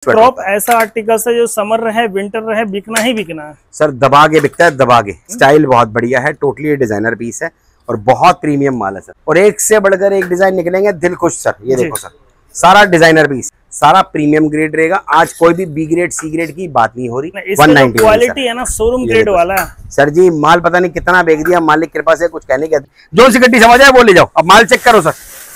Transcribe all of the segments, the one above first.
Crop ऐसा article है जो समर रहे विंटर रहे बिकना ही बिकना है सर, दबा के बिकता है, दबा के। स्टाइल बहुत बढ़िया है, टोटली डिजाइनर पीस है और बहुत प्रीमियम माल है सर। और एक से बढ़कर एक डिजाइन निकलेंगे, दिल खुश सर। ये देखो सर, सारा डिजाइनर पीस, सारा प्रीमियम ग्रेड रहेगा। आज कोई भी बी ग्रेड सी ग्रेड की बात नहीं हो रही। 190 क्वालिटी है ना, शोरूम ग्रेड वाला सर जी। माल पता नहीं कितना बेच दिया, मालिक कृपा से कुछ कहने के जो सी गड्डी समझ आए वो ले जाओ। अब माल चेक करो सर,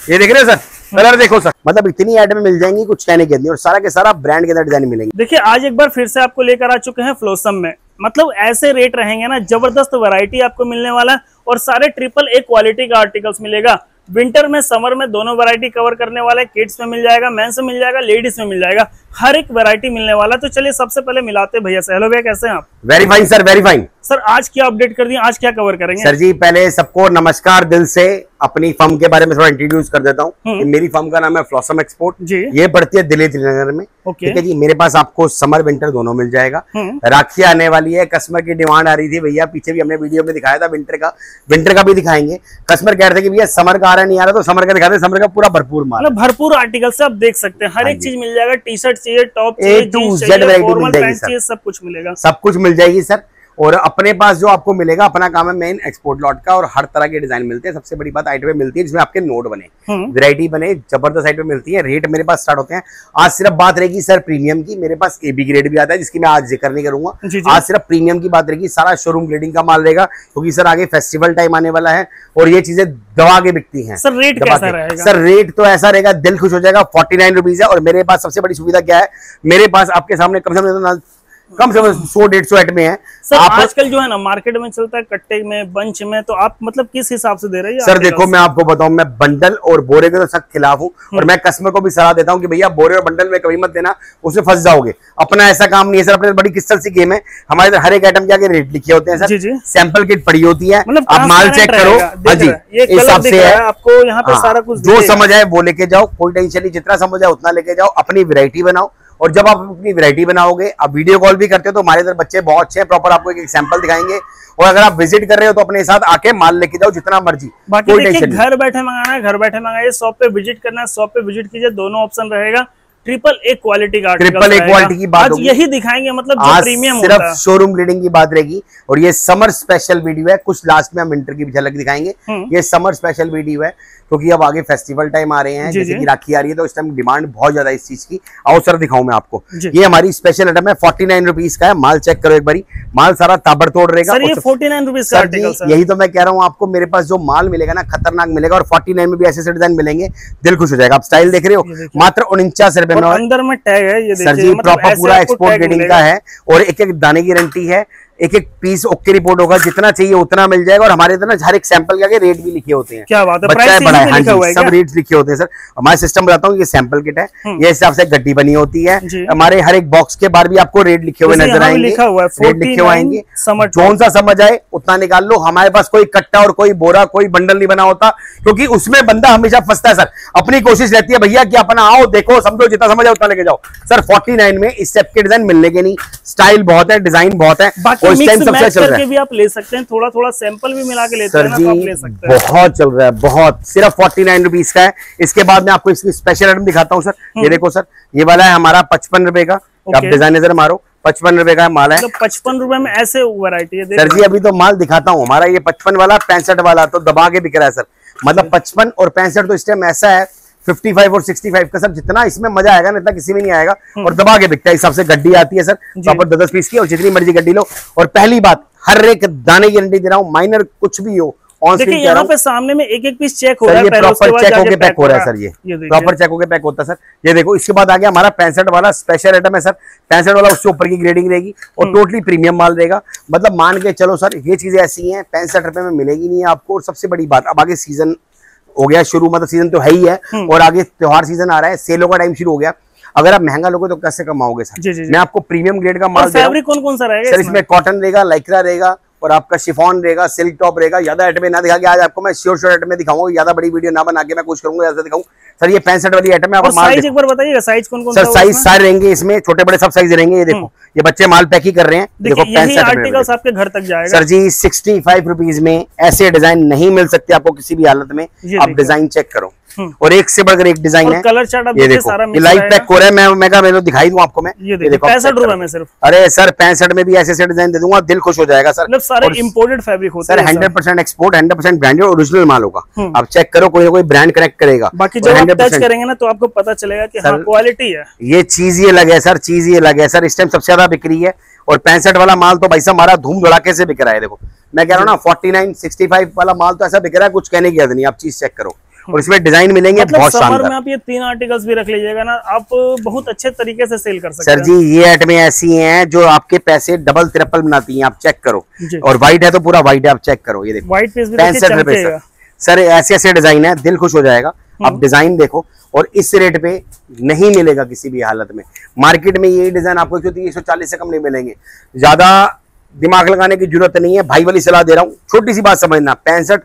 ये देख रहे हो सर, कलर देखो सर, मतलब इतनी आइटम मिल जाएंगी कुछ कहने के नहीं। और सारा के सारा ब्रांड के अंदर डिजाइन मिलेंगे। देखिए आज एक बार फिर से आपको लेकर आ चुके हैं फ्लोसम में। मतलब ऐसे रेट रहेंगे ना, जबरदस्त वैरायटी आपको मिलने वाला है और सारे ट्रिपल ए क्वालिटी का आर्टिकल्स मिलेगा। विंटर में समर में दोनों वैरायटी कवर करने वाले, किड्स में मिल जाएगा, मेंस में मिल जाएगा, लेडीज में मिल जाएगा, हर एक वैरायटी मिलने वाला। तो चलिए सबसे पहले मिलाते भैया से। हेलो भैया, कैसे हैं आप? Very fine sir, very fine sir. आज क्या अपडेट कर दिए, आज क्या कवर करेंगे? सर जी पहले सबको नमस्कार, दिल से अपनी फर्म के बारे में थोड़ा इंट्रोड्यूस कर देता हूँ। मेरी फर्म का नाम है फ्लोसम एक्सपोर्ट जी। ये पड़ती है दिल्ली त्रिनगर में। ठीक है जी। मेरे पास आपको समर विंटर दोनों मिल जाएगा। राखी आने वाली है, कस्टमर की डिमांड आ रही थी भैया, पीछे भी हमने वीडियो में दिखाया था विंटर का भी दिखाएंगे। कस्टमर कह रहे थे कि भैया समर का आ रहा नहीं आ रहा, तो समर का दिखाते, समर का पूरा भरपूर माल, भरपूर आर्टिकल से आप देख सकते हैं। हर एक चीज मिल जाएगा, टी शर्ट चाहिए, टॉप चाहिए, फॉर्मल पैंट चाहिए, सब कुछ मिलेगा, सब कुछ मिल जाएगी सर। और अपने पास जो आपको मिलेगा, अपना काम है मेन एक्सपोर्ट लॉट का, और हर तरह के डिजाइन मिलते हैं। सबसे बड़ी बात आइटम मिलती है जिसमें आपके नोट बने, वैरायटी बने, जबरदस्त आइटम मिलती है। रेट मेरे पास स्टार्ट होते हैं। आज सिर्फ बात रहेगी सर प्रीमियम की। मेरे पास एबी ग्रेड भी आता है जिसकी मैं आज जिक्र नहीं करूंगा। आज सिर्फ प्रीमियम की बात रहेगी। सारा शोरूम ग्रेडिंग का माल रहेगा क्योंकि सर आगे फेस्टिवल टाइम आने वाला है और ये चीजें दवा के बिकती है। सर रेट कैसा रहेगा? सर रेट तो ऐसा रहेगा, दिल खुश हो जाएगा। 49 रुपीज है। और मेरे पास सबसे बड़ी सुविधा क्या है, मेरे पास आपके सामने कम से कम 100-150 आइटम है सर। आजकल जो है ना मार्केट में चलता है कट्टे में, बंच में, तो आप मतलब किस हिसाब से दे रहे हैं? सर देखो मैं आपको बताऊं, मैं बंडल और बोरे के तो सख्त खिलाफ हूं। और मैं कस्टमर को भी सलाह देता हूं कि भैया बोरे और बंडल में कभी मत देना, उसमें फंस जाओगे। अपना ऐसा काम नहीं है सर, अपने बड़ी क्रिस्टल सी गेम है। हमारे इधर हर एक आइटम के आगे रेट लिखे होते हैं सर। सैंपल किट पड़ी होती है, आप माल चेक करो। हाँ जी, इस हिसाब से है आपको यहाँ पे सारा कुछ जो समझ आए वो लेके जाओ, कोई टेंशन नहीं। जितना समझ आए उतना लेके जाओ, अपनी वैरायटी बनाओ। और जब आप अपनी वैरायटी बनाओगे, आप वीडियो कॉल भी करते हो तो हमारे इधर बच्चे बहुत अच्छे हैं, प्रॉपर आपको एक सैंपल दिखाएंगे। और अगर आप विजिट कर रहे हो तो अपने साथ आके माल लेके जाओ जितना मर्जी। बाकी देखिए, घर बैठे मंगाना है, घर बैठे मंगाइए, शॉप पे विजिट करना है, शॉप पे विजिट कीजिए, दोनों ऑप्शन रहेगा। ट्रिपल ए क्वालिटी का, ट्रिपल ए क्वालिटी की बात होगी। यही दिखाएंगे, मतलब आज प्रीमियम सिर्फ शोरूम ग्रेडिंग की बात रहेगी। और ये समर स्पेशल वीडियो है, कुछ लास्ट में हम विंटर की भी झलक दिखाएंगे। ये समर स्पेशल वीडियो है क्योंकि अब आगे फेस्टिवल टाइम आ रहे हैं, जैसे कि राखी आ रही है, तो इस टाइम डिमांड बहुत ज्यादा है इस चीज की। आओ सर दिखाऊं मैं आपको। ये हमारी स्पेशल आइटम है, 49 रुपीज का है। माल चेक करो एक बारी, माल सारा ताबड़तोड़ रहेगा। सर ये 49 रुपीज का आर्टिकल सर। यही तो मैं कह रहा हूँ आपको, मेरे पास जो माल मिलेगा ना खतरनाक मिलेगा। और 49 में भी ऐसे डिजाइन मिलेंगे, दिल खुश हो जाएगा। आप स्टाइल देख रहे हो, मात्र 49 रुपए में। अंदर में टैग है, ये सर जी प्रॉपर पूरा एक्सपोर्ट ग्रेडिंग का है। और एक एक दाने की गारंटी है, एक एक पीस ओके रिपोर्ट होगा, जितना चाहिए उतना मिल जाएगा। और हमारे इधर ना हर एक सैंपल के आगे रेट भी लिखे होते हैं। क्या बात है, बच्चा है बड़ा है, हाँ जी, सब रेट्स लिखे होते हैं सर। हमारे सिस्टम बताता हूँ, ये सैंपल किट है, ये हिसाब से गड्डी बनी होती है। हमारे हर एक बॉक्स के बाहर भी आपको रेट लिखे हुए नजर आएंगे, रेट लिखे हुए आएंगे। कौन सा समझ आए उतना निकाल लो। हमारे पास कोई कट्टा और कोई बोरा, कोई बंडल नहीं बना होता, क्योंकि उसमें बंदा हमेशा फंसता है सर। अपनी कोशिश रहती है भैया कि अपना आओ, देखो, समझो, जितना समझ आए उतना लेके जाओ। सर 49 में इस टाइप के डिजाइन मिलने के नहीं। स्टाइल बहुत है, डिजाइन बहुत है, और इस टाइम सबसे करके भी आप ले सकते हैं, थोड़ा थोड़ा सैंपल भी मिला के लेते हैं ना, तो आप ले सकते हैं। बहुत चल रहा है, बहुत। सिर्फ 49 रुपीज का है। इसके बाद मैं आपको इसकी स्पेशल आइटम दिखाता हूँ सर। ये देखो सर, ये वाला है हमारा 55 रुपए का। आप डिजाइन नजर मारो, 55 रुपए का माल है। तो 55 रुपए में ऐसे वैरायटी है सर जी। अभी तो माल दिखाता हूँ हमारा, ये 55 वाला, 65 वाला तो दबा के बिक रहा है सर। मतलब 55 और 65 तो इस टाइम ऐसा है, 55 और 65 का सर, जितना इसमें मजा आएगा ना इतना किसी में नहीं आएगा। और दबा के बिकता है। हिसाब से गड्डी आती है सर, प्रॉपर 10 पीस की, और जितनी मर्जी गड्डी लो। और पहली बात, हर एक दाने की गारंटी दे रहा हूँ, माइनर कुछ भी हो। देखिए यहाँ पे सामने में एक एक पीस चेक हो रहा है, प्रॉपर चेक होके पैक हो रहा है सर। ये प्रॉपर चेक होके पैक होता है सर। ये देखो, इसके बाद आ गया हमारा 65 वाला स्पेशल आइटम है सर। 65 वाला उससे ऊपर की ग्रेडिंग रहेगी और टोटली प्रीमियम माल रहेगा। मतलब मान के चलो सर, ये चीजें ऐसी हैं 65 रुपए में मिलेगी नहीं आपको। और सबसे बड़ी बात, अब आगे सीजन हो गया शुरू, मतलब सीजन तो है ही है, और आगे त्योहार सीजन आ रहा है, सेलों का टाइम शुरू हो गया। अगर आप महंगा लोगे तो कैसे कमाओगे सर? मैं आपको प्रीमियम ग्रेड का माल दे रहा हूं। फैब्रिक कौन कौन सा रहेगा सर? इसमें कॉटन रहेगा, लाइक्रा रहेगा, और आपका शिफॉन रहेगा, सिल्क टॉप रहेगा। ज्यादा आइटम ना दिखा के आज आपको मैं श्योर आइटम दिखाऊंगा। ज्यादा बड़ी वीडियो ना बना के मैं कोशिश करूंगा ज्यादा दिखाऊं सर। ये 65 वाली आइटम है। आप साइज एक बार बताइएगा, साइज कौन कौन सर? साइज सारे रहेंगे इसमें, छोटे बड़े सब साइज रहेंगे। ये देखो, ये बच्चे माल पैक ही कर रहे हैं। देखो 65 आर्टिकल्स आपके घर तक जाएगा सर जी। 65 रुपीज में ऐसे डिजाइन नहीं मिल सकते आपको किसी भी हालत में। आप डिजाइन चेक करो, और एक से बढ़कर एक डिजाइन है। कलर चार्ट ये देखो, ये लाइव पैक हो रहा है। मैं दिखाई दूं आपको। मैं ये देखो 65 रुपए में सिर्फ। अरे सर 65 में भी ऐसे डिजाइन दे दूंगा, दिल खुश हो जाएगा सर। मतलब सारे इंपोर्टेड फैब्रिक होते हैं सर, 100% एक्सपोर्ट, 100% ब्रांडेड ओरिजिनल माल होगा। आप चेक करो, कोई ना कोई ब्रांड कनेक्ट करेगा। बाकी जब आप टच करेंगे ना तो आपको पता चलेगा कि हाँ क्वालिटी है। ये चीज ये लगे सर, चीज ये लगे सर। इस टाइम सबसे ज्यादा बिक्री है। और 65 वाला माल तो भाई साहब हमारा धूम धड़ाके से बिक रहा है। देखो मैं कह रहा हूँ ना, 49, 65 वाला माल तो ऐसा बिक रहा है, कुछ कहने की हद नहीं। आप चीज चेक करो, और इसमें डिजाइन मिलेंगे मतलब बहुत शानदार। में आप ये 3 आर्टिकल्स भी रख लीजिएगा ना, आप बहुत अच्छे तरीके से सेल कर सकते हैं। सर जी, ये आइटमें ऐसी हैं जो आपके पैसे डबल ट्रिपल बनाती हैं। आप चेक करो। और व्हाइट है तो पूरा व्हाइट है, आप चेक करो। ये देखो व्हाइट पीस भी 65 रुपए सर। ऐसे ऐसे डिजाइन है, दिल खुश हो जाएगा। आप डिजाइन देखो, और इस रेट पे नहीं मिलेगा किसी भी हालत में। मार्केट में यही डिजाइन आपको 140 से कम नहीं मिलेंगे। ज्यादा दिमाग लगाने की जरूरत नहीं है, भाई वाली सलाह दे रहा हूँ। छोटी सी बात समझना, 65,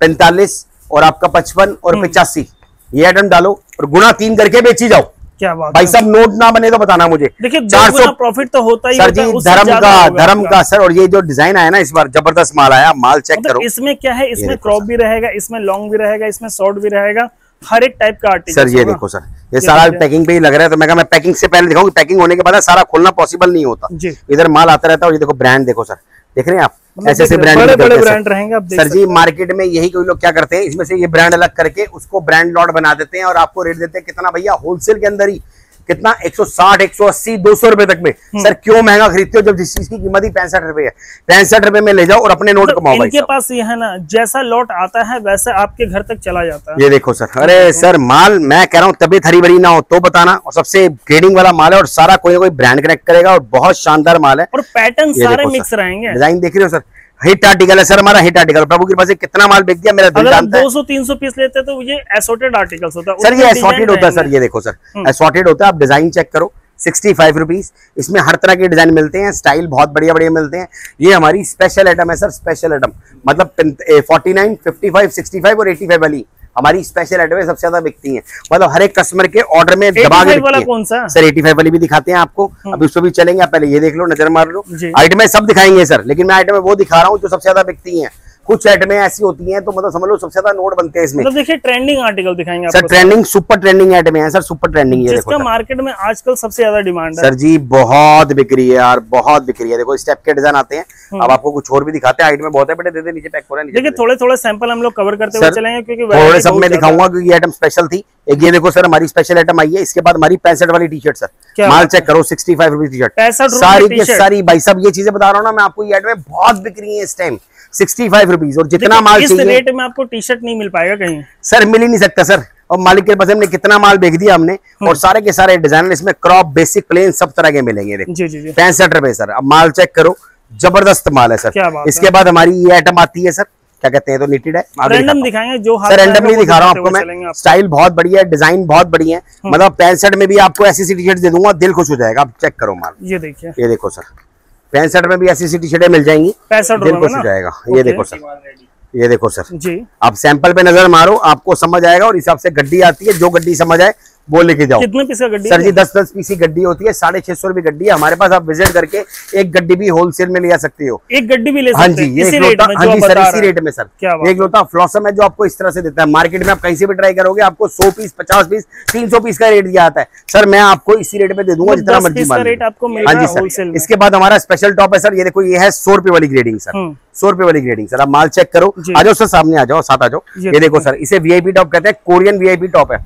45 और आपका 55 और 85 ये आइटम डालो और गुना 3 करके बेची जाओ। क्या बात भाई सब नोट ना बने तो बताना मुझे। देखिए 400 प्रॉफिट तो होता ही सर जी, धर्म का सर। और ये जो डिजाइन आया ना इस बार, जबरदस्त माल आया। माल चेक मतलब करो। इसमें क्या है, इसमें क्रॉप भी रहेगा, इसमें लॉन्ग भी रहेगा, इसमें शॉर्ट भी रहेगा, हर एक टाइप का आर्टिकल। सर ये देखो सर, ये सारा पैकिंग पे ही लग रहा है। तो मैं कहा मैं पैकिंग से पहले दिखाऊंगी, पैकिंग होने के बाद सारा खोलना पॉसिबल नहीं होता। इधर माल आता रहता है। और ये देखो ब्रांड देखो सर, देख रहे हैं आप, ऐसे ऐसे ब्रांड बड़े ब्रांड रहेंगे आप सर जी। मार्केट में यही कोई लोग क्या करते हैं, इसमें से ये ब्रांड अलग करके उसको ब्रांड लॉट बना देते हैं और आपको रेट देते हैं कितना भैया, होलसेल के अंदर ही कितना 160, 180, 200 रुपए तक में। सर क्यों महंगा खरीदते हो जब जिस चीज की कीमत ही 65 रुपए है। 65 रुपए में ले जाओ और अपने नोट कमाओ। इनके पास ये है ना, जैसा लॉट आता है वैसा आपके घर तक चला जाता है। ये देखो सर, अरे सर माल मैं कह रहा हूँ तबीयत हरी भरी ना हो तो बताना। और सबसे ग्रेडिंग वाला माल है और सारा कोई ना कोई ब्रांड कनेक्ट करेगा और बहुत शानदार माल है। और पैटर्न सारे मिक्स रहेंगे। डिजाइन देख रहे हो सर, हिट आर्टिकल है सर हमारा, हिट आर्टिकल। प्रभु की कृपा से कितना माल बिक गया मेरा दिल जानता है। 200-300 पीस लेते हैं तो ये एसॉर्टेड आर्टिकल्स होता है सर। ये एसॉर्टेड होता है सर, ये देखो सर एसॉर्टेड होता है। आप डिजाइन चेक करो, 65 रुपीज। इसमें हर तरह के डिजाइन मिलते हैं, स्टाइल बहुत बढ़िया बढ़िया मिलते हैं। ये हमारी स्पेशल आइटम है सर, स्पेशल आइटम। मतलब 49, 55, 65 और 85 वाली हमारी स्पेशल आइटम है, सबसे ज्यादा बिकती हैं। मतलब हर एक कस्टमर के ऑर्डर में दबा के बिकती है। कौन सा सर 85 वाली भी दिखाते हैं आपको, अभी उस पर भी चलेंगे। आप पहले ये देख लो, नजर मार लो। आइटमें सब दिखाएंगे सर, लेकिन मैं आइटमें वो दिखा रहा हूँ जो सबसे ज्यादा बिकती हैं। कुछ आइटमें ऐसी होती हैं तो मतलब समझ लो सबसे ज्यादा नोट बनते हैं इसमें। मतलब देखिए ट्रेंडिंग आर्टिकल दिखाएंगे सर, ट्रेंडिंग सुपर ट्रेंडिंग आइटमें हैं सर, सुपर ट्रेंडिंग। ये देखो मार्केट में आजकल सबसे ज्यादा डिमांड है सर जी, बहुत बिक्री है यार, बहुत बिक्री है। देखो इस टाइप के डिजाइन आते हैं। अब आपको कुछ और भी दिखाते हैं, आइटमें बहुत है बेटे, दे दे नीचे पैक हो रहा है। देखिए थोड़े थोड़े सैंपल हम लोग कवर करते हुए चलेंगे क्योंकि थोड़े सब में दिखाऊंगा क्योंकि ये आइटम स्पेशल थी। एक ये देखो सर हमारी स्पेशल आइटम आई है। इसके बाद हमारी 65 वाली टी शर्ट सर, माल चेक करो, 65 रुपीज टी शर्ट, सारी की सारी। भाई साहब ये चीजें बता रहा हूँ ना मैं आपको, ये आइटमें बहुत बिक्री है इस टाइम, 65 रुपीज। और जितना माल चाहिए, इस रेट में आपको टी शर्ट नहीं मिल पाएगा कहीं सर, मिल ही नहीं सकता सर। और मालिक के पास हमने कितना माल बेच दिया हमने। और सारे के सारे डिजाइन इसमें क्रॉप, बेसिक, प्लेन सब तरह के मिलेंगे। देखो 65 रुपए सर। अब माल चेक करो, जबरदस्त माल है सर। इसके बाद हमारी ये आइटम आती है सर, क्या कहते हैं, तो निटेड है। रैंडम दिखाएंगे जो सर, रैंडमली दिखा रहा हूँ आपको मैं। स्टाइल बहुत बढ़िया है, डिजाइन बहुत बढ़िया है। मतलब 65 में भी आपको ऐसी टी शर्ट दे दूंगा, दिल खुश हो जाएगा। आप चेक करो माल, ये देखिए, ये देखो सर, 65 में भी ऐसी टी शर्टें मिल जाएंगी, 65 दिल खुश हो जाएगा। ये देखो सर, ये देखो सर जी, आप सैंपल पे नजर मारो, आपको समझ आएगा। और हिसाब से गड्डी आती है, जो गड्डी समझ आए वो लेके जाओ। कितने पीस का गड्डी सर जी? 10-10 पीस की गड्डी होती है, 650 रुपए गड्डी है हमारे पास। आप विजिट करके एक गड्डी भी होलसेल में ले जा सकते हो। एक गड्डी भी ले सकते हैं? हाँ जी, ये इसी रेट में, हाँ जी सर, इसी रेट में सर। एक लोटा फ्लॉसम है जो आपको इस तरह से देता है। मार्केट में आप कहीं से भी ट्राई करोगे, आपको 100 पीस, 50 पीस, 300 पीस का रेट दिया आता है। सर मैं आपको इसी रेट में दे दूंगा, जितना मर्जी माल रेट आपको मिलेगा। हाँ जी सर। इसके बाद हमारा स्पेशल टॉप है सर, ये देखो, ये है 100 रुपए वाली ग्रेडिंग सर, 100 रुपए वाली ग्रेडिंग सर। आप माल चेक करो, आ जाओ सर, सामने आ जाओ, साथ आ जाओ। ये देखो सर, इसे वीआईपी टॉप कहते हैं, कोरियन वीआईपी टॉप है।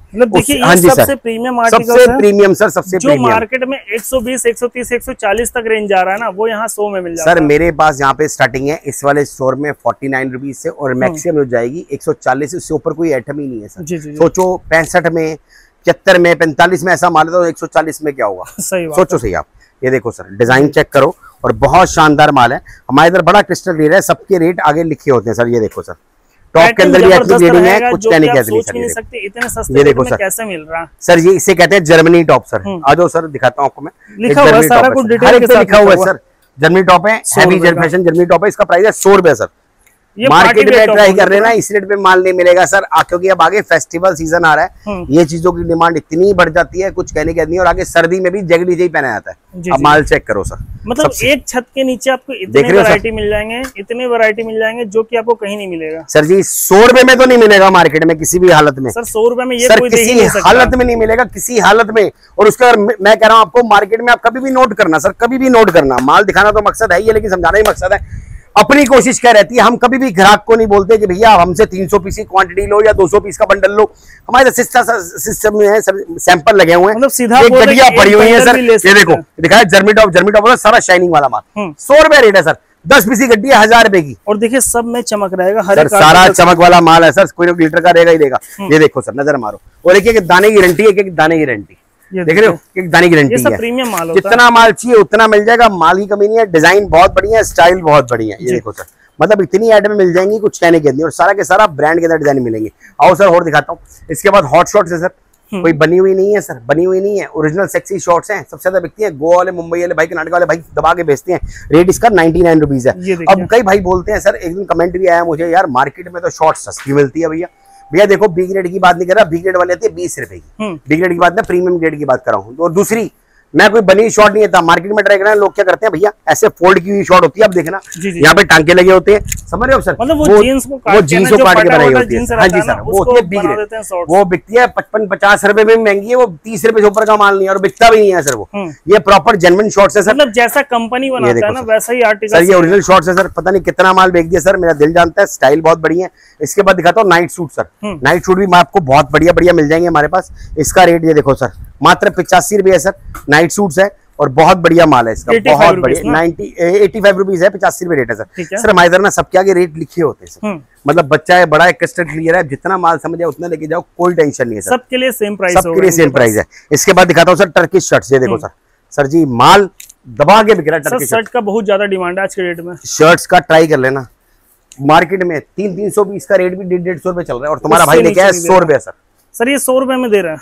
हाँ जी सर, प्रीमियम सबसे प्रीमियम सर, सबसे जो मार्केट में 120, 130, 140 तक रेंज जा रहा है ना, वो यहाँ 100 में मिल जाता है। सर मेरे पास यहाँ पे स्टार्टिंग है इस वाले स्टोर में 49 रुपीज से, और मैक्सिमम हो जाएगी 140, उससे ऊपर कोई आइटम ही नहीं है सर। सोचो 65 में, 75 में, 45 में ऐसा माल है तो 140 में क्या होगा? सही बात। सोचो सही आप। ये देखो सर, डिजाइन चेक करो, और बहुत शानदार माल है। हमारे इधर बड़ा क्रिस्टल क्लियर है, सबके रेट आगे लिखे होते हैं सर। ये देखो सर, टॉप के अंदर भी ऐसी ग्रेडिंग है, कुछ कहने की नहीं सर। इतने सस्ते रेट में कैसे मिल रहा है सर? ये इसे कहते हैं जर्मनी टॉप सर। आ जाओ सर, दिखाता हूँ आपको मैं। लिखा हुआ है सारा कुछ डिटेल के साथ लिखा हुआ है सर, जर्मनी टॉप है, हैवी फैशन जर्मनी टॉप है। इसका प्राइस है 100 रुपए सर। मार्केट में ट्राई कर रहे ना, इस रेट पे माल नहीं मिलेगा सर, क्योंकि अब आगे फेस्टिवल सीजन आ रहा है। ये चीजों की डिमांड इतनी बढ़ जाती है, कुछ कहने की नहीं। और आगे सर्दी में भी जैकेट ही पहना जाता है। अब माल चेक करो सर, मतलब एक छत के नीचे आपको इतने वैरायटी मिल जाएंगे, इतने वैरायटी मिल जाएंगे जो कि आपको कहीं नहीं मिलेगा सर जी। 100 रुपए में तो नहीं मिलेगा मार्केट में किसी भी हालत में सर। 100 रुपए में ये सर कोई किसी हालत में नहीं मिलेगा, किसी हालत में। और उसका मैं कह रहा हूँ आपको मार्केट में आप कभी भी नोट करना सर, कभी भी नोट करना। माल दिखाना तो मकसद है ही, लेकिन समझाना ही मकसद है। अपनी कोशिश क्या रहती है, हम कभी भी ग्राहक को नहीं बोलते कि भैया हमसे 300 पीस की क्वांटिटी लो या 200 पीस का बंडल लो। हमारे सिस्टम में है सर, सैंपल लगे हुए हैं, मतलब सीधा गड्डियां पड़ी हुई है सर। ये देखो दिखाया जर्मीटॉप सारा शाइनिंग वाला माल। 100 रुपए रेट है सर। 10 पीस की गड्डी है 1000 रुपए की। और देखिए सब में चमक रहेगा, हर सारा चमक वाला माल है सर। कोई ग्लिटर का रहेगा ही रहेगा। ये देखो सर, नजर मारो। और एक दाने की गारंटी है, एक दाने की गारंटी देख रहे हो, एक दाने की गारंटी है। प्रीमियम माल होता है, जितना माल चाहिए उतना मिल जाएगा। माल की कमी नहीं है, डिजाइन बहुत बढ़िया है, स्टाइल बहुत बढ़िया है। ये देखो सर, मतलब इतनी आइटम मिल जाएंगी कुछ कहने की नहीं। और सारा के सारा ब्रांड के अंदर डिजाइन मिलेंगे। आओ सर और दिखाता हूँ। इसके बाद हॉट शॉर्ट्स है सर, कोई बनी हुई नहीं है सर, बनी हुई नहीं है। ओरिजिनल सेक्सी शॉर्ट्स हैं, सबसे ज्यादा बिकती है। गोवा वाले, मुंबई वाले भाई, कर्नाटक वाले भाई दबा के बेचते हैं। रेट इसका 99 रुपीज है। अब कई भाई बोलते हैं सर, एक दिन कमेंट भी आया मुझे, यार मार्केट में तो शॉर्ट्स सस्ती मिलती है भैया। भैया देखो, बी ग्रेड की बात नहीं कर रहा, बी ग्रेड वाले आते हैं 20 रुपए की। बी ग्रेड की बात, मैं प्रीमियम ग्रेड की बात कर रहा हूँ। और दूसरी, मैं कोई बनी शॉर्ट नहीं था, मार्केट में ट्राई कर रहे हैं। लोग क्या करते हैं भैया, ऐसे फोल्ड की हुई शॉर्ट होती है। अब देखना यहाँ पे टांके लगे होते हैं, समझ रहे हो सर, मतलब वो जीन्स को काट के बनाई होती है। हाँ जी सर, वो होती है बी ग्रेड। वो बिकती है 55-50 रुपए में महंगी है। वो 30 रुपए से ऊपर का माल नहीं है और बिकता भी नहीं है सर। वो ये प्रॉपर जेन्युइन शॉर्ट्स है सर। मतलब जैसा कंपनी बनाता है ना वैसा ही आर्टिकल सर। ये ओरिजिनल शॉर्ट्स है सर। पता नहीं कितना माल बेच दिया सर, मेरा दिल जानता है। स्टाइल बहुत बढ़िया है। इसके बाद दिखाता हूँ night suit sir. Night suit भी आपको बहुत बढ़िया बढ़िया मिल जाएंगे हमारे पास। इसका रेट ये देखो सर, मात्र 85 रुपए है सर। नाइट सूट्स है और बहुत बढ़िया माल है इसका, बहुत बढ़िया। 85 रुपीज है, 85 रुपए रेट है सर। सर हमारे इधर ना सबके आगे रेट लिखे होते हैं सर। मतलब बच्चा है, बड़ा है, क्रिस्टल क्लियर है। जितना माल समझ जाए उतना लेके जाओ, कोई टेंशन नहीं है सर। सबके लिए सेम प्राइस, सबके लिए सेम प्राइस है। इसके बाद दिखाता हूँ सर टर्किश शर्ट्स। ये देखो सर, सर जी माल दबा के बिक रहा है। टर्किश शर्ट का बहुत ज्यादा डिमांड है आज के डेट में। शर्ट्स का ट्राई कर लेना, मार्केट में 300 पीस का रेट भी 150 रुपए चल रहा है। और तुम्हारा भाई ने क्या है 100 रुपए सर। सर ये 100 रुपए में दे रहा है,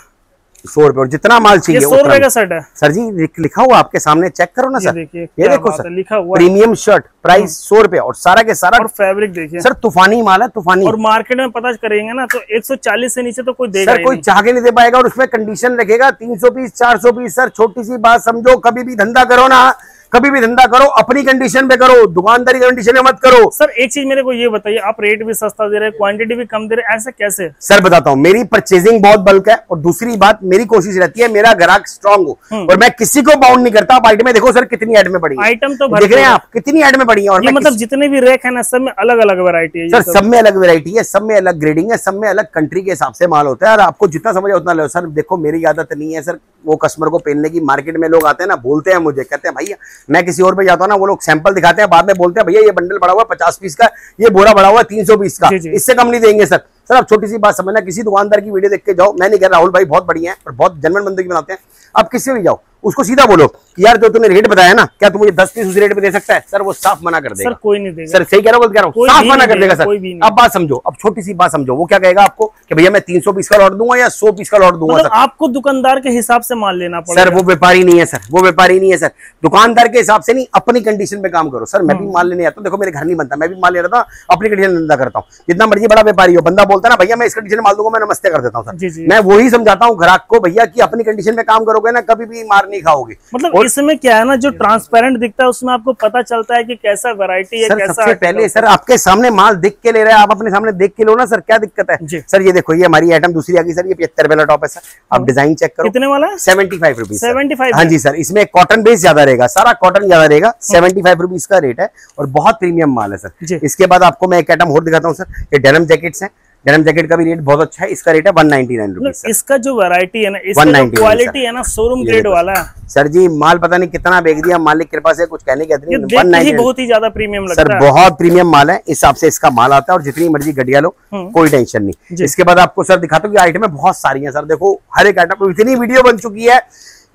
100 रुपए। और जितना माल चाहिए 100 रुपए का शर्ट है सर जी। लिखा हुआ आपके सामने, चेक करो ना सर। ये देखो सर, लिखा हुआ प्रीमियम शर्ट, प्राइस 100 रुपए। और सारा के सारा, और फैब्रिक देखिए सर, तूफानी माल है, तूफानी। और मार्केट में पता करेंगे ना तो 140 से नीचे तो कोई देगा सर, कोई चाह के नहीं दे पाएगा। और उसमें कंडीशन रखेगा 300 पीस, 400 पीस। सर छोटी सी बात समझो, कभी भी धंधा करो ना, कभी भी धंधा करो अपनी कंडीशन पे करो, दुकानदारी कंडीशन में मत करो। सर एक चीज मेरे को ये बताइए, आप रेट भी सस्ता दे रहे हैं, क्वांटिटी भी कम दे रहे हैं, ऐसा कैसे? सर बताता हूँ, मेरी परचेजिंग बहुत बल्क है। और दूसरी बात, मेरी कोशिश रहती है मेरा ग्राहक स्ट्रांग हो। और मैं किसी को बाउंड नहीं करता। आप आइटम में देखो सर, कितनी आइटम पड़ी है। आइटम तो देख रहे हैं आप, कितनी आइटम पड़ी है। और मतलब जितने भी रैक है ना, सब में अलग अलग वैरायटी है सर। सब में अलग वैरायटी है, सब में अलग ग्रेडिंग है, सब में अलग कंट्री के हिसाब से माल होता है। और आपको जितना समझ उतना लो सर। देखो मेरी आदत नहीं है सर वो कस्टमर को पहनने की। मार्केट में लोग आते हैं ना, बोलते हैं मुझे, कहते हैं भैया, मैं किसी और पे जाता हूँ ना, वो लोग सैंपल दिखाते हैं, बाद में बोलते हैं भैया ये बंडल बड़ा हुआ 50 पीस का, ये बोरा बड़ा हुआ 300 पीस का, इससे कम नहीं देंगे सर। सर आप छोटी सी बात समझना, किसी दुकानदार की वीडियो देख के जाओ। मैं नहीं कह रहा, राहुल भाई बहुत बढ़िया है और बहुत जेन्युइन बंदे की बनाते हैं। आप किसी भी जाओ, उसको सीधा बोलो कि यार जो तूने रेट बताया ना, क्या तू मुझे 10 पीस उस रेट पे दे सकता है? सर वो साफ मना कर देगा। सर कोई नहीं देगा। सर सही कह रहा हूँ, साफ मना कर देगा सर। अब बात समझो, अब छोटी सी बात समझो, वो क्या कहेगा आपको कि भैया मैं 300 पीस का लॉट दूंगा या 100 पीस का लॉट दूंगा। मतलब आपको दुकानदार के हिसाब से माल लेना पड़ेगा। सर वो व्यापारी नहीं है सर, वो व्यापारी नहीं है सर। दुकानदार के हिसाब से नहीं, अपनी कंडीशन पे काम करो। सर मैं भी माल लेने आता हूँ, देखो मेरे घर नहीं बनता, मैं भी माल ले रहा था, अपनी कंडीशन में धंधा करता हूँ। जितना मर्जी बड़ा व्यापारी हो, बंदा बोलता है ना भैया मैं इस कंडीशन में माल दूंगा, मैं नमस्ते कर देता हूँ सर। मैं वही समझाता हूँ ग्राहक को, भैया की अपनी कंडीशन में काम करोगे ना, कभी भी मार नहीं खाओगे। मतलब इसमें क्या है ना, जो ट्रांसपेरेंट दिखता है उसमें आपको पता चलता है कि कैसा वैरायटी है, कैसा। सबसे पहले सर आपके सामने माल देख के ले रहे हैं, आप अपने सामने देख के लो ना सर, क्या दिक्कत है? सर ये देखो, ये हमारी आइटम दूसरी आ गई सर, ये 75 वाला टॉप है सर। आप डिजाइन चेक करो, कितने वाला है? 75 रुपीज। 75? हाँ जी सर, इसमें कॉटन बेस ज्यादा रहेगा, सारा कॉटन ज्यादा रहेगा। 75 रुपीज का रेट है और बहुत प्रीमियम माल है सर। इसके बाद आपको मैं एक आइटम और दिखाता हूँ सर, ये डेनिम जैकेट्स है। डेनिम जैकेट का भी रेट बहुत अच्छा है, इसका रेट है 199 रुपीज। इसका जो वैरायटी है ना, इसका जो क्वालिटी है ना, शोरूम ग्रेड वाला है सर जी। माल पता नहीं कितना बेच दिया, मालिक कृपा से, कुछ कहने की नहीं। 199 बहुत ही ज्यादा प्रीमियम लगता है सर, बहुत प्रीमियम माल है, इस हिसाब से इसका माल आता है। और जितनी मर्जी घटिया लो, कोई टेंशन नहीं। इसके बाद आपको सर दिखाता हूँ, आइटम बहुत सारी है सर। देखो हर एक आइटम, इतनी वीडियो बन चुकी है,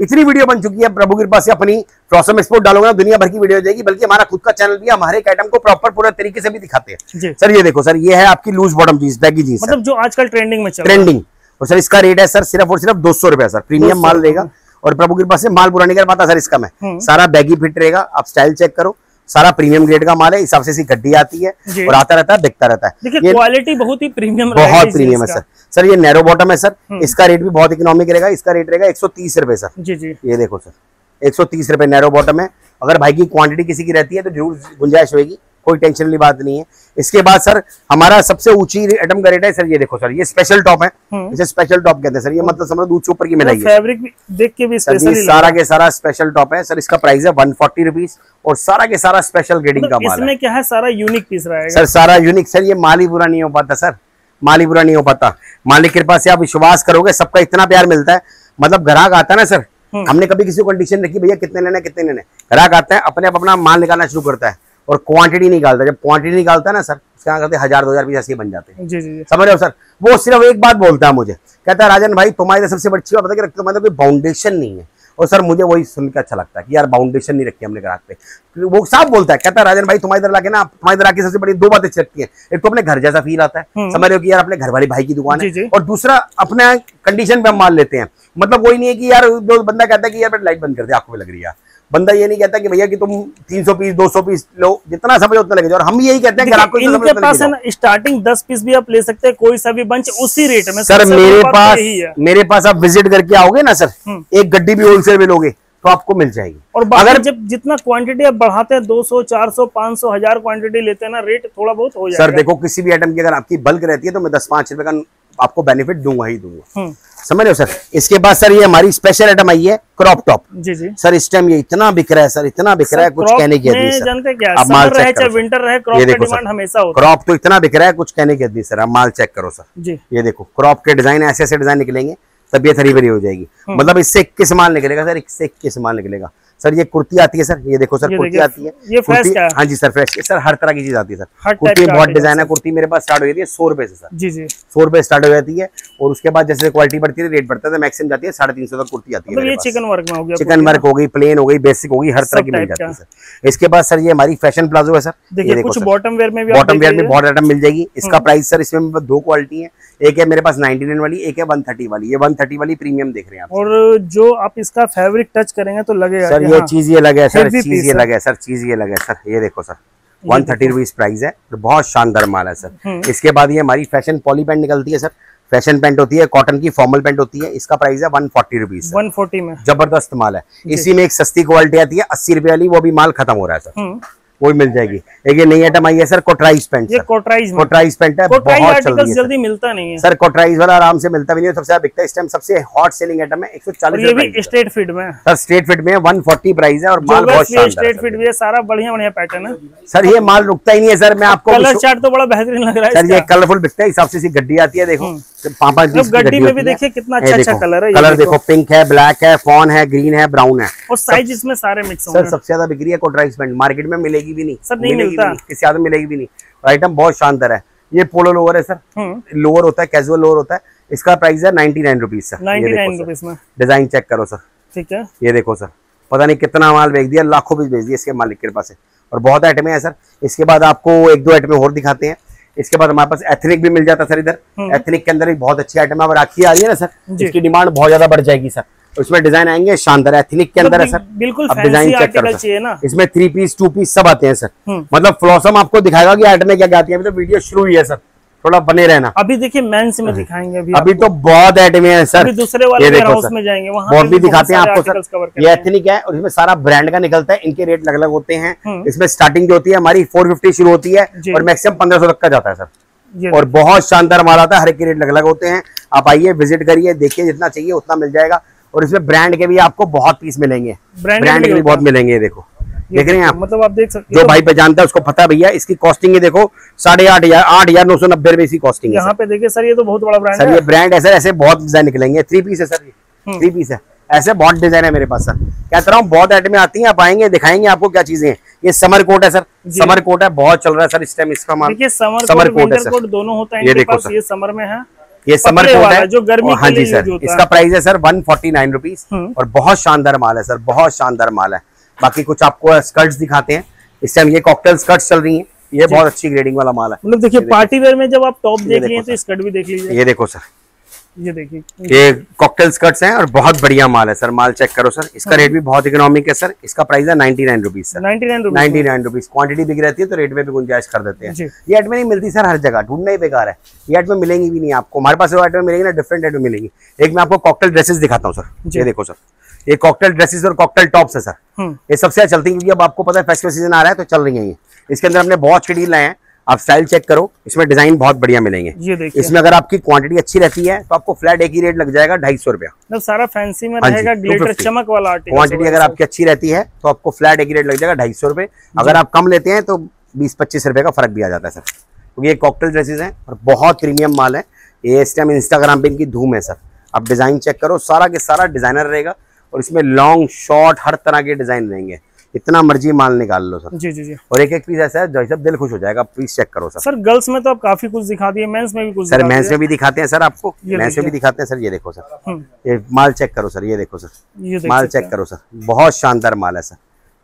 इतनी वीडियो बन चुकी है, प्रभु की कृपा से अपनी फ्लॉसम एक्सपोर्ट डालोगे ना, दुनिया भर की वीडियो जाएगी। बल्कि हमारा खुद का चैनल भी है, हमारे आइटम को प्रॉपर पूरे तरीके से भी दिखाते हैं सर। ये देखो सर, ये है आपकी loose bottom jeans, baggy jeans, मतलब जो आजकल ट्रेंडिंग में चल रहा है। ट्रेंडिंग। और सर इसका रेट है सर सिर्फ और सिर्फ 200 रुपए सर। प्रीमियम माल रहेगा और प्रभु की कृपा से माल बुरा नहीं कर पाता सर इसका। मैं सारा बैगी फिट रहेगा, आप स्टाइल चेक करो, सारा प्रीमियम ग्रेड का माल है, हिसाब से इसकी गड्डी आती है और आता रहता है, दिखता रहता है। देखिए क्वालिटी बहुत ही प्रीमियम, बहुत प्रीमियम है सर। सर ये नैरो बॉटम है सर, इसका रेट भी बहुत इकोनॉमिक रहेगा। इसका रेट रहेगा 130 रुपए सर। जी जी, ये देखो सर, 130 रुपए नैरो बॉटम है। अगर भाई की क्वांटिटी किसी की रहती है तो जरूर गुंजाइश होगी, कोई टेंशन वाली बात नहीं है। इसके बाद सर हमारा सबसे ऊंची आइटम का रेट है सर, ये देखो सर, ये स्पेशल टॉप है, इसे स्पेशल टॉप कहते हैं सर। ये मतलब समझो दूध से ऊपर की मिलाई है, फैब्रिक देख के भी स्पेशल सारा के सारा स्पेशल टॉप है सर। इसका प्राइस है 140 रुपीज और सारा के सारा स्पेशल ग्रेडिंग का माल है। इसमें क्या है, सारा यूनिक पीस रहेगा सर, सारा यूनिक सर। ये माल ही बुरा नहीं हो पाता सर, माल ही बुरा नहीं हो पाता। मालिक कृपा से आप विश्वास करोगे, सबका इतना प्यार मिलता है। मतलब ग्राहक आता है ना सर, हमने कभी किसी को कंडीशन रखी भैया कितने लेना कितने लेने, ग्राहक आता है अपने आप अपना माल निकालना शुरू करता है और क्वांटिटी निकालता है। जब क्वांटिटी निकालता है ना सर, क्या करते हैं 1000-2000 पीस ऐसे बन जाते हैं। जी जी, समझ रहे हो सर। वो सिर्फ एक बात बोलता है मुझे, कहता है राजन भाई तुम्हारी सबसे बड़ी अच्छी बात पता है कि तुम्हारे कोई बाउंडेशन नहीं है। और सर मुझे वही सुन के अच्छा लगता है कि यार बाउंडेशन नहीं रखी हमने ग्राहक पे। वो साफ बोलता है, कहता है राजन भाई तुम्हारे इधर लाके ना, तुम्हारे इधर आके सबसे बड़ी दो बातें अच्छी लगती है। एक तो अपने घर जैसा फील आता है, समझ रहे हो कि यार अपने घर वाले भाई की दुकान है, और दूसरा अपने कंडीशन पे हम माल लेते हैं। मतलब वही नहीं है कि यार जो बंदा कहता है कि यार लाइट बंद कर दे आंखों में लग रही है, बंदा ये नहीं कहता कि भैया कि तुम 300 पीस 200 पीस लो, जितना समझो उतना लगे। और हम यही कहते हैं कि इनके पास है ना स्टार्टिंग 10 पीस भी आप ले सकते हैं, कोई सा भी बंच उसी रेट में। सर मेरे पास आप विजिट करके आओगे ना सर, एक गड्डी भी होलसेल में लोगे तो आपको मिल जाएगी। और अगर जब जितना क्वांटिटी आप बढ़ाते हैं 200 400 500 1000 क्वांटिटी लेते हैं ना, रेट थोड़ा बहुत हो जाएगा। सर देखो किसी भी आइटम की अगर आपकी बल्क रहती है तो मैं 10-5 रुपए का आपको बेनिफिट दूंगा ही दूंगा, समझ रहे हो सर। इसके बाद सर ये हमारी स्पेशल आइटम आई है क्रॉप टॉप। जी जी सर इस टाइम ये इतना बिक रहा है सर, इतना बिक रहा है कुछ कहने की हद नहीं सर। जानते क्या, समर रहे चाहे विंटर रहे, क्रॉप का डिमांड हमेशा होता है। क्रॉप तो इतना बिक रहा है कुछ कहने की हद नहीं सर। आप माल चेक करो सर जी, ये देखो क्रॉप के डिजाइन ऐसे ऐसे डिजाइन निकलेंगे, तबीयत हरी भरी हो जाएगी। मतलब इससे 21 माल निकलेगा सर, इससे 21 माल निकलेगा सर। ये कुर्ती आती है सर, ये देखो सर कुर्ती आती है, ये फ्रेश का है। हाँ जी सर फ्रेश सर, हर तरह की चीज आती है सर। कुर्ती बहुत डिजाइन है, कुर्ती मेरे पास स्टार्ट हो जाती है 100 रुपए से सर। जी जी 100 रुपए स्टार्ट हो जाती है और उसके बाद जैसे क्वालिटी बढ़ती है रेट बढ़ता है, मैक्सिमम जाती है 350 तक कुर्ती आती है। ये चिकन वर्क में हो गया, चिकन वर्क हो गई, प्लेन हो गई, बेसिक हो गई, हर तरह की मिल जाती है सर। इसके बाद सर ये हमारी फैशन प्लाजो है सर। देखिए कुछ बॉटम वेयर में भी, बॉटम वेयर में बहुत आइटम मिल जाएगी। इसका प्राइस सर इसमें 2 क्वालिटी है, एक है मेरे पास 99 वाली, एक है 130 वाली। ये 130 वाली प्रीमियम देख रहे हैं आप। और जो आप इसका फैब्रिक टच करेंगे तो लगेगा सर ये चीज ये लगे सर, चीज ये लगे सर, चीज ये लगे सर। ये देखो सर 130 रुपीज प्राइस है, तो बहुत शानदार माल है सर। इसके बाद ये हमारी फैशन पॉली पैंट निकलती है सर। फैशन पैंट होती है, कॉटन की फॉर्मल पैंट होती है। इसका प्राइस है 140 रुपीज। 140 में जबरदस्त माल है। इसी में एक सस्ती क्वालिटी आती है 80 रुपए वाली, वो भी माल खत्म हो रहा है सर, वो मिल जाएगी। एक ये नई आइटम आई है सर कोटराइज पैंट। ये कोटराइज पैंट है, बहुत चल रही है जल्दी मिलता नहीं है सर। कोटराइज वाला आराम से मिलता भी नहीं है, सबसे ज्यादा बिकता है इस टाइम। सबसे हॉट सेलिंग आइटम है, 140 ये भी स्ट्रेट फिट में सर, स्ट्रेट फिट में 140 प्राइस है और माल बहुत शानदार है। स्ट्रेट फिट भी है, सारा बढ़िया बढ़िया पैटर्न है सर। ये माल रुकता ही नहीं है सर। मैं आपको कलर चार्ट तो बड़ा बेहतरीन लग रहा है सर, ये कलरफुल बिकता है। हिसाब से गड्डी आती है, देखो 5-5 गड्डी में भी देखिए कितना अच्छा अच्छा कलर है। कलर देखो पिंक है, ब्लैक है, फॉन है, ग्रीन है, ब्राउन है और साइज इसमें सारे मिक्स होंगे सर। सबसे ज्यादा बिक्री है कोटराइज पैंट, मार्केट में मिलेगी भी नहीं सर, नहीं मिलता, किसी आदमी मिलेगी भी नहीं। आइटम बहुत शानदार है। ये पोलो लोअर है सर, लोअर होता है, कैजुअल लोअर होता है। इसका प्राइस है 99 रुपीज सर। 99 रुपीज में डिजाइन चेक करो सर, ठीक है। ये देखो सर, पता नहीं कितना माल बेच दिया, लाखों पीस बेच दिए इसके मालिक के पास है। और बहुत आइटमें हैं सर। इसके बाद आपको 1-2 आइटमें और दिखाते हैं। इसके बाद हमारे पास एथनिक भी मिल जाता है सर। इधर एथनिक के अंदर एक बहुत अच्छी आइटम है, अब राखी आ रही है ना सर, इसकी डिमांड बहुत ज्यादा बढ़ जाएगी सर। उसमें डिजाइन आएंगे शानदार। एथनिक के अंदर है सर, बिल्कुल डिजाइन चेक करो सर। इसमें 3 पीस 2 पीस सब आते हैं सर। मतलब फ्लॉसम आपको दिखाएगा कि आइटमें क्या क्या आती है। अभी तो वीडियो शुरू हुई है सर, थोड़ा बने रहना। अभी देखिए मेंस में दिखाएंगे, अभी तो बहुत आइटमें हैं सर। दूसरे वाले हाउस में जाएंगे, वहां भी दिखाते हैं आपको सर। ये एथनिक है और इसमें सारा ब्रांड का निकलता है। इनके रेट अलग अलग होते हैं। इसमें स्टार्टिंग जो होती है हमारी 450 शुरू होती है और मैक्सिमम 1500 तक का जाता है सर। और बहुत शानदार माल आता है, हर एक के रेट अलग अलग होते हैं। आप आइए, विजिट करिए, देखिए, जितना चाहिए उतना मिल जाएगा। और इसमें ब्रांड के भी आपको बहुत पीस मिलेंगे, ब्रांड के भी बहुत मिलेंगे। देखो देख रहे हैं आप, मतलब आप देख सकते जो भाई पे जानता है उसको पता है भैया। इसकी कॉस्टिंग है देखो 8,500 8,990 रुपए इसकी कॉस्टिंग है। यहाँ पे देखिए सर, ये तो बहुत बड़ा ब्रांड है सर। ये ब्रांड है सर, ऐसे बहुत डिजाइन निकलेंगे। 3 पीस है सर, ये 3 पीस है, ऐसे बहुत डिजाइन है मेरे पास सर। कहता रहा हूँ बहुत आइटमें आती हैं, आप आएंगे दिखाएंगे आपको क्या चीजें हैं। ये समर कोट है सर, समर कोट है, बहुत चल रहा है सर इस टाइम इसका माल। समर कोट है सर, दोनों होता है। ये देखो सर, ये समर में है, ये समर कोट है जो गर्मी हाँ जी सर। इसका प्राइस है सर 149 रुपीज और बहुत शानदार माल है सर, बहुत शानदार माल है। बाकी कुछ आपको स्कर्ट्स दिखाते हैं। इस टाइम ये कॉकटेल स्कर्ट्स चल रही हैं, ये बहुत अच्छी ग्रेडिंग वाला माल है। मतलब देखिए पार्टी वेयर में जब आप टॉप देख लिए तो स्कर्ट भी देख लीजिए। ये देखो सर, ये देखिए ये कॉकटेल स्कर्ट्स हैं और बहुत बढ़िया माल है सर। माल चेक करो सर, इसका रेट भी बहुत इकोनॉमिक है सर। इसका प्राइस है 99 रुपीज सर। 99 रुपीज। क्वांटिटी बिक रहती है तो रेट में भी गुंजाइश कर देते हैं। ये आइटमें नहीं मिलती सर हर जगह, ढूंढना ही बेकार है। ये आइटमें मिलेंगी भी नहीं आपको, हमारे पास आइटमें मिलेंगी ना, डिफरेंट आइटमें मिलेंगी। एक मैं आपको कॉकटेल ड्रेसेस दिखाता हूँ सर। ये देखो सर, ये कॉकटेल ड्रेसेस और कॉकटेल टॉप्स है सर। ये सबसे अच्छा चलती है क्योंकि अब आपको पता है फेस्टिवल सीजन आ रहा है तो चल रही है ये। इसके अंदर हमने बहुत से डील लाए हैं, आप स्टाइल चेक करो, इसमें डिजाइन बहुत बढ़िया मिलेंगे। ये देखिए, इसमें अगर आपकी क्वांटिटी अच्छी रहती है तो आपको फ्लैट एक ही रेट लग जाएगा 250 रुपया। मतलब सारा फैंसी में रहेगा, ग्लिटर चमक वाला आर्टिकल। क्वांटिटी अगर आपकी अच्छी रहती है तो आपको फ्लैट एक ही रेट लग जाएगा 250 रुपए। अगर आप कम लेते हैं तो 20-25 रुपए का फर्क भी आ जाता है सर, क्योंकि ये कॉकटेल ड्रेसेस हैं और बहुत प्रीमियम माल है। ये इस टाइम इंस्टाग्राम पे इनकी धूम है सर। आप डिजाइन चेक करो, सारा के सारा डिजाइनर रहेगा और इसमें लॉन्ग शॉर्ट हर तरह के डिजाइन रहेंगे, इतना मर्जी माल निकाल लो सर। जी जी जी। और एक एक पीस ऐसा है जो सब दिल खुश हो जाएगा, प्लीज चेक करो सर। सर गर्ल्स में तो आप काफी कुछ दिखा दिए, मेंस में भी कुछ सर मेंस में भी दिखाते हैं सर, आपको मेंस में भी दिखाते हैं सर। ये देखो सर, ये माल चेक करो सर, ये देखो सर, ये माल चेक करो सर, बहुत शानदार माल है सर,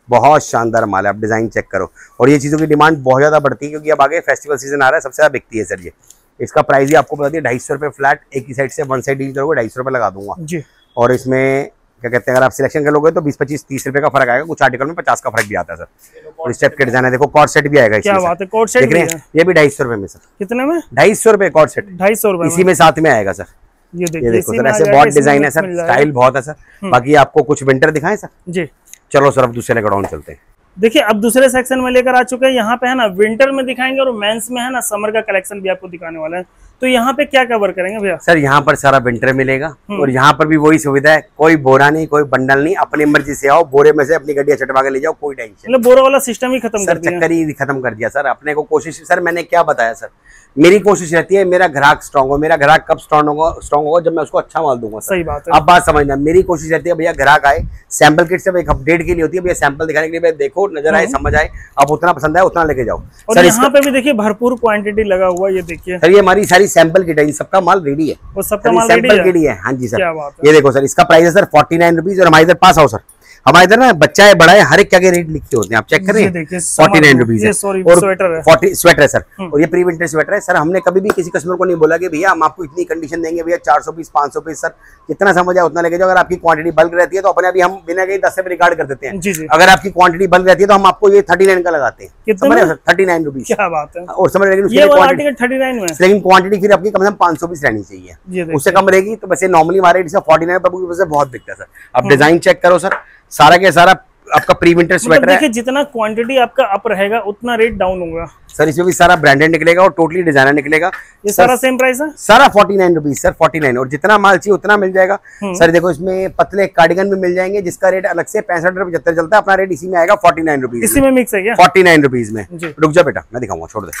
बहुत शानदार माल है। आप डिजाइन चेक करो। और ये चीजों की डिमांड बहुत ज्यादा बढ़ती है क्योंकि अब आगे फेस्टिवल सीजन आ रहा है, सबसे ज्यादा बिकती है सर ये। इसका प्राइस ही आपको बता दिया 250 रुपए फ्लैट, एक ही साइड से वन साइड डील करोगे 250 रुपए लगा दूंगा जी। और इसमें क्या कहते हैं, अगर आप सिलेक्शन कर लोगे तो 20-25-30 रुपए का फर्क आएगा, कुछ आर्टिकल में 50 का फर्क भी आता है सर। और इस टाइप के डिजाइन है, देखो कॉर्ड सेट भी आएगा। क्या बात है, कॉर्ड सेट भी है? ये भी 250 रुपए में सर। कितने में? 250 रुपए कॉर्ड सेट, 250 रुपए इसी में साथ में आएगा सर। ये देखो सर, ऐसे बहुत डिजाइन है सर, स्टाइल बहुत है सर। बाकी आपको कुछ विंटर दिखाएं सर जी। चलो सर अब दूसरे गोडाउन चलते हैं। देखिए अब दूसरे सेक्शन में लेकर आ चुके हैं, यहाँ पे है ना विंटर में दिखाएंगे और मेंस में है ना समर का कलेक्शन भी आपको दिखाने वाला है। तो यहाँ पे क्या कवर करेंगे भैया? सर यहाँ पर सारा विंटर मिलेगा और यहाँ पर भी वही सुविधा है, कोई बोरा नहीं, कोई बंडल नहीं, अपनी मर्जी से आओ, बोरे में से अपनी गड्डियां चटवा के ले जाओ, कोई टेंशन। मतलब बोरा वाला सिस्टम ही खत्म कर दिया, चक्कर ही खत्म कर दिया सर। अपने को कोशिश, सर मैंने क्या बताया सर, मेरी कोशिश रहती है मेरा ग्राहक स्ट्रॉन्ग हो। मेरा ग्राहक कब स्ट्रॉन्ग होगा जब मैं उसको अच्छा माल दूंगा। सही बात है। अब बात समझना, मेरी कोशिश रहती है भैया ग्राहक आए, सैंपल किट सिर्फ एक अपडेट के लिए होती है, भैया सैंपल दिखाने के लिए, भैया देखो नजर आए समझ आए, अब उतना पसंद आए उतना लेके जाओ। और यहाँ पे भी देखिए भरपूर क्वांटिटी लगा हुआ, ये देखिए सर, ये हमारी सारी सैंपल किट है, सबका माल रेडी है, और सबका माल रेडी है। हाँ जी सर, ये देखो सर, इसका प्राइस है सर 49 रुपीज। और हमारे इधर पास आओ सर, हमारे इधर ना बच्चा है बड़ा है, हर एक क्या रेट लिखे होते हैं, आप चेक करें। 49 रुपीज है, स्वेटर है सर, और ये प्री विंटर स्वेटर है सर। हमने कभी भी किसी कस्टमर को नहीं बोला कि भैया हम आपको इतनी कंडीशन देंगे, भैया 400 पीस 500 पीस, सर जितना समझ आए उतना लेके जाओ। अगर आपकी क्वांटिटी बल्क रहती है तो अपने अभी हम बिना कहीं 10 से रिकॉर्ड कर देते हैं। अगर आपकी क्वांटिटी बल्क रहती है तो हम आपको ये 39 का लगाते हैं, 39 रुपीज। क्या बात है। और समझ, लेकिन क्वांटिटी फिर आपकी कम से कम 500 पीस रहनी चाहिए, उससे कम रहेगी तो वैसे नॉर्मली हमारे 49 रुपीज बहुत बिकता है सर। अब डिजाइन चेक करो सर, सारा के सारा आपका प्री विंटर स्वेटर है। जितना क्वांटिटी आपका अप रहेगा उतना रेट डाउन होगा सर। इसमें भी सारा ब्रांडेड निकलेगा और टोटली डिजाइनर निकलेगा। ये सारा सेम प्राइस है, सारा 49 रुपीज सर, 49। और जितना माल चाहिए उतना मिल जाएगा सर। देखो इसमें पतले कार्डिगन भी मिल जाएंगे जिसका रेट अलग से 65 रुपए 75 चलता है, अपना रेट इसी में आएगा 49 रुपीज। इसी में मिक्स है क्या? 49 रुपीज में। रुक जा बेटा, मैं दिखाऊंगा, छोड़ दे।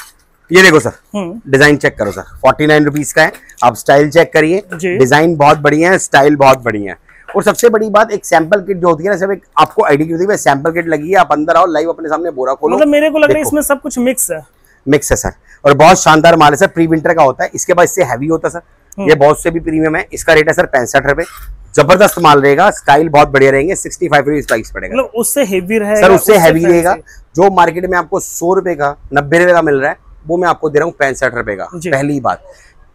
ये देखो सर, डिजाइन चेक करो सर, 49 रुपीज का है। आप स्टाइल चेक करिए, डिजाइन बहुत बढ़िया है, स्टाइल बहुत बढ़िया है। और सबसे बड़ी बात, एक सैंपल किट जो होती है ना, सब एक आपको आईडी होती है, सैंपल किट लगी है, आप अंदर आओ, लाइव अपने सामने बोरा खोलो। मतलब मेरे को लग रहा है इसमें सब कुछ मिक्स है सर। और बहुत शानदार माल है सर, प्री विंटर का होता है। इसके बाद इससे हैवी होता है सर, ये बहुत से भी प्रीमियम है। इसका रेट है सर 65 रुपए, जबरदस्त माल रहेगा, स्टाइल बहुत बढ़िया रहेंगे। 65 रुपीज प्राइस पड़ेगा। मतलब उससे हेवी रहेगा सर, उससे हैवी रहेगा। जो मार्केट में आपको 100 रुपए का 90 रुपए का मिल रहा है, वो मैं आपको दे रहा हूँ 65 रुपए का। पहली बात।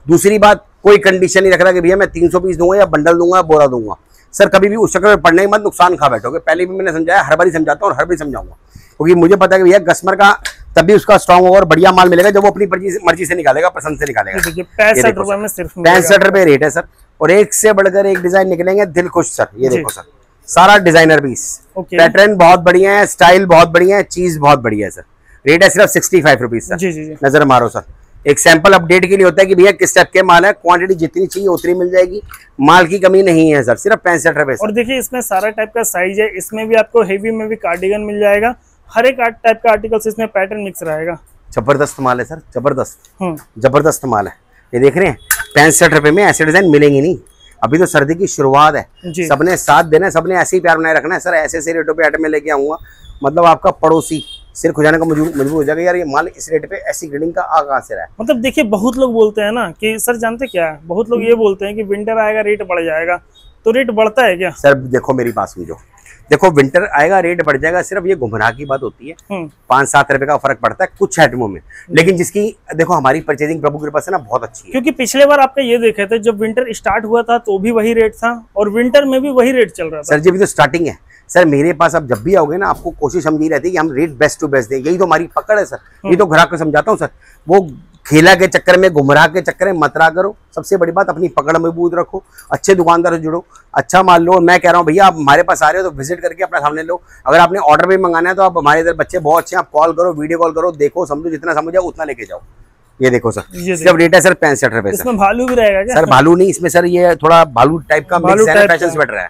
दूसरी बात, कोई कंडीशन नहीं रख रहा कि भैया मैं 300 पीस दूंगा या बंडल दूंगा या बोरा दूंगा। सर कभी भी उस चक्कर में पढ़ने के बाद नुकसान खा बैठोगे। पहले भी मैंने समझाया, हर बार ही समझाता हूँ और हर बार समझाऊंगा, क्योंकि मुझे पता है कि भैया कस्टमर का तभी उसका स्ट्रॉन्ग होगा और बढ़िया माल मिलेगा जब वो अपनी मर्जी से निकालेगा, पसंद से निकालेगा। 65 रुपए में सिर्फ 65 रुपए रेट है सर। और एक से बढ़कर एक डिजाइन निकलेंगे, दिल खुश सर। ये देखो सर, सारा डिजाइनर पीस, पैटर्न बहुत बढ़िया है, स्टाइल बहुत बढ़िया है, चीज बहुत बढ़िया है सर। रेट है सिर्फ 65 रुपीज सर। नजर मारो सर, एक सैंपल अपडेट के लिए होता है कि भैया किस टाइप के माल है, क्वांटिटी जितनी चाहिए उतनी मिल जाएगी, माल की कमी नहीं है सर। सिर्फ 65 रुपए। और देखिए इसमें सारा टाइप का साइज है, इसमें भी आपको हेवी में भी कार्डिगन मिल जाएगा, हर एक टाइप का आर्टिकल्स इसमें पैटर्न मिक्स रहेगा। जबरदस्त माल है सर, जबरदस्त जबरदस्त माल है। ये देख रहे हैं, 65 रुपए में ऐसे डिजाइन मिलेंगे नहीं। अभी तो सर्दी की शुरुआत है, सबने साथ देना है, सबने ऐसे ही प्यार बनाए रखना है सर। ऐसे ऐसे रेटों पे आइटम में लेके आऊंगा, मतलब आपका पड़ोसी सिर खुजाने का मजबूर हो जाएगा, यार ये माल इस रेट पे ऐसी ग्रेडिंग का कहाँ से रहा है। मतलब देखिए बहुत लोग बोलते हैं ना कि सर जानते क्या है, बहुत लोग ये बोलते हैं कि विंटर आएगा रेट बढ़ जाएगा, तो रेट बढ़ता है क्या? सर देखो मेरी बात समझो, देखो विंटर आएगा रेट बढ़ जाएगा, सिर्फ ये गुमराह की बात होती है। 5-7 रुपए का फर्क पड़ता है कुछ आइटमों में, लेकिन जिसकी देखो हमारी परचेजिंग प्रभु कृपा से ना बहुत अच्छी है। क्योंकि पिछले बार आपका ये देखे थे, जब विंटर स्टार्ट हुआ था तो भी वही रेट था और विंटर में भी वही रेट चल रहा था। सर जी अभी तो स्टार्टिंग है सर। मेरे पास अब जब भी आओगे ना, आपको कोशिश हम यही रहती है कि हम रेट बेस्ट टू बेस्ट दें, यही तो हमारी पकड़ है सर। ये तो ग्राहक को समझाता हूँ सर, वो खेला के चक्कर में, गुमराह के चक्कर में मत रहा करो। सबसे बड़ी बात, अपनी पकड़ मजबूत रखो, अच्छे दुकानदार से जुड़ो, अच्छा माल लो। मैं कह रहा हूँ भैया, आप हमारे पास आ रहे हो तो विजिट करके अपना सामने लो। अगर आपने ऑर्डर भी मंगाना है तो आप, हमारे इधर बच्चे बहुत अच्छे हैं, आप कॉल करो, वीडियो कॉल करो, देखो समझो, जितना समझ जाओ उतना लेके जाओ। ये देखो सर, इसका रेट है सर 65 रुपए। इसमें भालू भी रहेगा क्या? सर भालू नहीं, इसमें सर ये थोड़ा भालू टाइप का मिक्स है, फैशन स्वेटर है,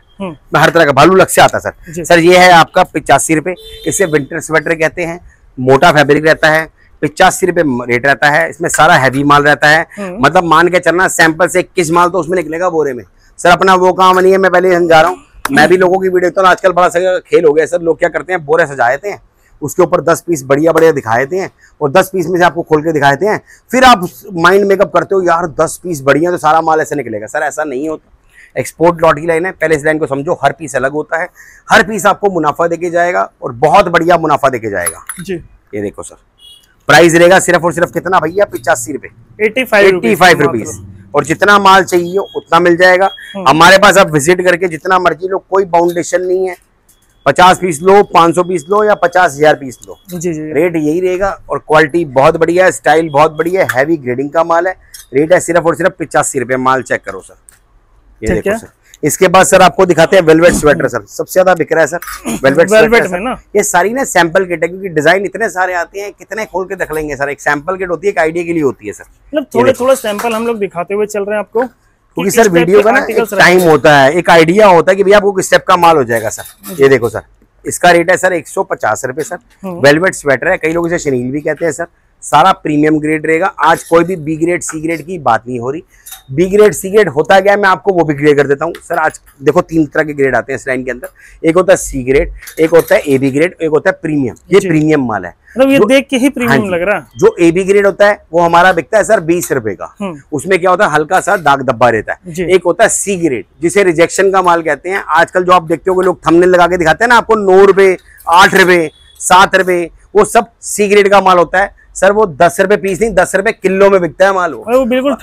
हर तरह का भालू लग से आता सर। सर ये है आपका 85 रुपए। इसे विंटर स्वेटर कहते हैं, मोटा फैब्रिक रहता है, 85 रुपए रेट रहता है। इसमें सारा हैवी माल रहता है, मतलब मान के चलना सैंपल से 21 माल तो उसमें निकलेगा बोरे में। सर अपना वो काम नहीं है, मैं पहले समझा रहा हूँ। मैं भी लोगों की वीडियो देखता हूँ, आजकल बड़ा सा खेल हो गया सर। लोग क्या करते हैं, बोरे सजा देते हैं, उसके ऊपर 10 पीस बढ़िया बढ़िया दिखाए देते हैं, और 10 पीस में से आपको खोल के दिखाते हैं। फिर आप माइंड मेकअप करते हो, यार 10 पीस बढ़िया तो सारा माल ऐसे निकलेगा। सर ऐसा नहीं होता। एक्सपोर्ट लॉट की लाइन है, पहले इस लाइन को समझो, हर पीस अलग होता है, हर पीस आपको मुनाफा देके जाएगा, और बहुत बढ़िया मुनाफा देके जाएगा जी। ये देखो सर, प्राइस रहेगा सिर्फ और सिर्फ कितना भैया, 85 रुपए, 85 रुपीज। और जितना माल चाहिए उतना मिल जाएगा हमारे पास। आप विजिट करके जितना मर्जी लो, कोई बाउंडेशन नहीं है। 50 पीस लो, 500 पीस लो, या 50,000 पीस लो, जी जी, रेट यही रहेगा। और क्वालिटी बहुत बढ़िया है, स्टाइल बहुत बढ़िया है, हैवी ग्रेडिंग का माल है। रेट है सिर्फ और सिर्फ 85 रुपए। माल चेक करो सर, ये देखो सर। इसके बाद सर आपको दिखाते हैं वेलवेट स्वेटर। सर सबसे ज्यादा बिक रहा है सर वेलवेट में ना। ये सारी ना सैंपल किट है, क्योंकि डिजाइन इतने सारे आते हैं, कितने खोल के देख लेंगे सर। एक सैंपल किट होती है, एक आइडिया के लिए होती है सर। मतलब थोड़े थोड़े सैंपल हम लोग दिखाते हुए चल रहे हैं आपको, क्योंकि सर वीडियो का ना एक टाइम होता है, एक आइडिया होता है कि भैया आपको किस स्टेप का माल हो जाएगा सर। ये देखो सर, इसका रेट है सर 150 रुपए सर। वेलवेट स्वेटर है, कई लोग इसे शनील भी कहते हैं सर। सारा प्रीमियम ग्रेड रहेगा। आज कोई भी बी ग्रेड सी ग्रेड की बात नहीं हो रही। बी ग्रेड सी ग्रेड होता क्या है, मैं आपको वो भी क्लियर कर देता हूँ सर। आज देखो 3 तरह के ग्रेड आते हैं इस लाइन के अंदर। एक होता है सी ग्रेड, एक होता है ए बी ग्रेड, एक होता है प्रीमियम। ये प्रीमियम माल है, मतलब ये देख के ही प्रीमियम लग रहा है। जो ए बी ग्रेड होता है वो हमारा बिकता है सर 20 रुपए का। उसमें क्या होता है, हल्का सा दाग धब्बा रहता है। एक होता है सी ग्रेड, जिसे रिजेक्शन का माल कहते हैं। आजकल जो आप देखते हो लोग थंबनेल लगा के दिखाते हैं ना आपको, 9 रुपए, 8 रुपए, 7 रुपए, वो सब सी ग्रेड का माल होता है सर। वो 10 रुपए पीस नहीं, 10 रुपए किलो में बिकता है माल। वो बिल्कुल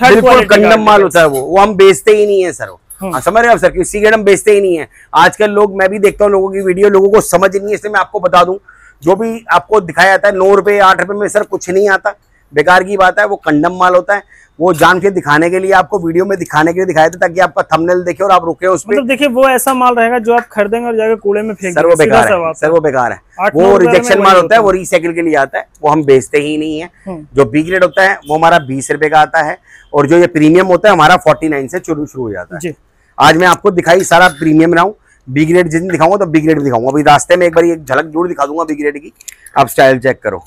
कंडम माल होता है। वो हम बेचते ही नहीं है सर। वो समझ रहे हो आप सर, सी ग्रेड हम बेचते ही नहीं है। आजकल लोग, मैं भी देखता हूँ लोगों की वीडियो, लोगों को समझ नहीं है, इसलिए मैं आपको बता दूं, जो भी आपको दिखाया जाता है 9 रुपए 8 रुपए में सर कुछ नहीं आता, बेकार की बात है। वो कंडम माल होता है। वो जान के दिखाने के लिए, आपको वीडियो में दिखाने के लिए दिखाया था, ताकि आपका थंबनेल देखे और आप रुके उस पे। मतलब देखिए, वो ऐसा माल रहेगा जो आप खरीदेंगे और जाकर कूड़े में फेंक सर, वो बेकार है सर, वो बेकार है। वो रिजेक्शन माल होता है, वो रिसाइकिल के लिए आता है, वो हम बेचते ही नहीं है। जो बी ग्रेड होता है वो हमारा 20 रुपए का आता है, और जो ये प्रीमियम होता है हमारा 49 से शुरू हो जाता है। आज मैं आपको दिखाई सारा प्रीमियम रहा हूँ। बी ग्रेड जिस दिन दिखाऊंगा तो बी ग्रेड दिखाऊंगा। अभी रास्ते में एक बार एक झलक जरूर दिखा दूंगा बी ग्रेड की। आप स्टाइल चेक करो।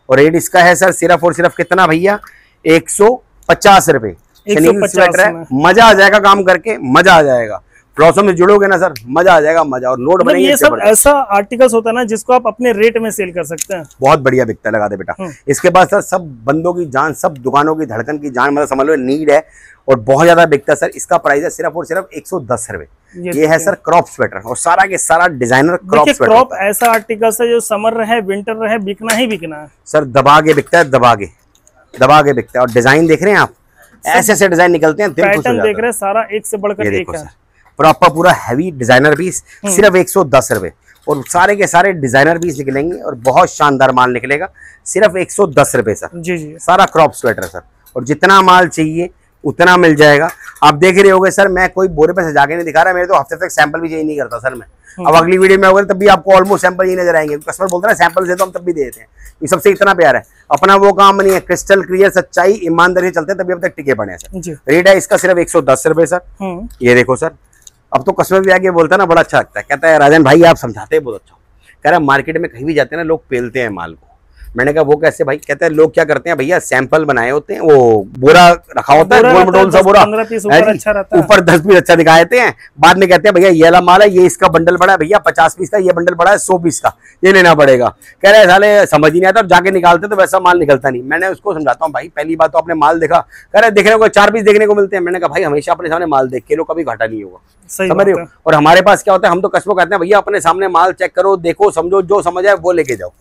और रेट इसका है सर सिर्फ और सिर्फ कितना भैया, 150 रुपए। स्वेटर है, मजा आ जाएगा काम करके, मजा आ जाएगा। ब्लॉसम से जुड़ोगे ना सर, मजा आ जाएगा, मजा। और नोट बनेंगे। ये सब ऐसा आर्टिकल्स होता है ना जिसको आप अपने रेट में सेल कर सकते हैं। बहुत बढ़िया बिकता है, लगा दे बेटा। इसके बाद सर सब बंदों की जान, सब दुकानों की धड़कन की जान, मतलब समझ लो नीड है, और बहुत ज्यादा बिकता है सर। इसका प्राइस है सिर्फ और सिर्फ 110 रुपए। ये है सर क्रॉप स्वेटर, और सारा के सारा डिजाइनर क्रॉप स्वेटर। क्रॉप ऐसा आर्टिकल्स है जो समर रहे विंटर रहे बिकना ही बिकना है सर। दबा के बिकता है, दबा के बिकता है। और डिजाइन देख रहे हैं आप, ऐसे ऐसे डिजाइन निकलते हैं, पैटर्न देख रहे हैं, सारा एक से बढ़कर एक है। प्रॉपर पूरा हैवी डिजाइनर पीस सिर्फ 110 रुपए। और सारे के सारे डिजाइनर पीस निकलेंगे, और बहुत शानदार माल निकलेगा सिर्फ 110 रुपए सर। जी जी, सारा क्रॉप स्वेटर सर। और जितना माल चाहिए उतना मिल जाएगा। आप देख रहे होगे सर, मैं कोई बोरे पे सजा के नहीं दिखा रहा, मेरे तो हफ्ते तक सैंपल भी चेंज नहीं करता सर मैं। अब अगली वीडियो में होगा तब भी आपको ऑलमोस्ट सैंपल ही नजर आएंगे। कस्टमर बोलते हैं सैंपल से, तो हम तब भी देते हैं। ये सबसे इतना प्यार है, अपना वो काम नहीं है। क्रिस्टल क्लियर, सच्चाई, ईमानदारी से चलते हैं, तभी अब तक टिके पड़े हैं सर। रेट है इसका सिर्फ 110 रुपए सर। ये देखो सर, अब तो कस्टमर भी आके बोलता है ना, बड़ा अच्छा लगता है। कहता है राजन भाई आप समझाते हैं बहुत अच्छा। कह रहा है मार्केट में कहीं भी जाते हैं ना, लोग पेलते हैं माल को। मैंने कहा वो कैसे भाई? कहते हैं लोग क्या करते हैं भैया, सैंपल बनाए होते हैं, वो बोरा रखा होता है, गोल मटोल सा बोरा, ऊपर 10 पीस अच्छा दिखा देते हैं। बाद में कहते हैं भैया ये वाला माल है, ये इसका बंडल बड़ा है भैया 50 पीस का, ये बंडल बड़ा है 100 पीस का, ये लेना पड़ेगा। कह रहे साले समझ ही नहीं आता, और जाके निकालते तो वैसा माल निकलता नहीं। मैंने उसको समझाता हूँ भाई, पहली बात तो आपने माल देखा। कह रहे देखने को 4 पीस देखने को मिलते हैं। मैंने कहा भाई हमेशा अपने सामने माल देख के लो, कभी घाटा नहीं होगा, समझ रहे हो। और हमारे पास क्या होता है, हम तो कस्टमर कहते हैं भैया अपने सामने माल चेक करो, देखो, समझो, जो समझ आए वो लेके जाओ।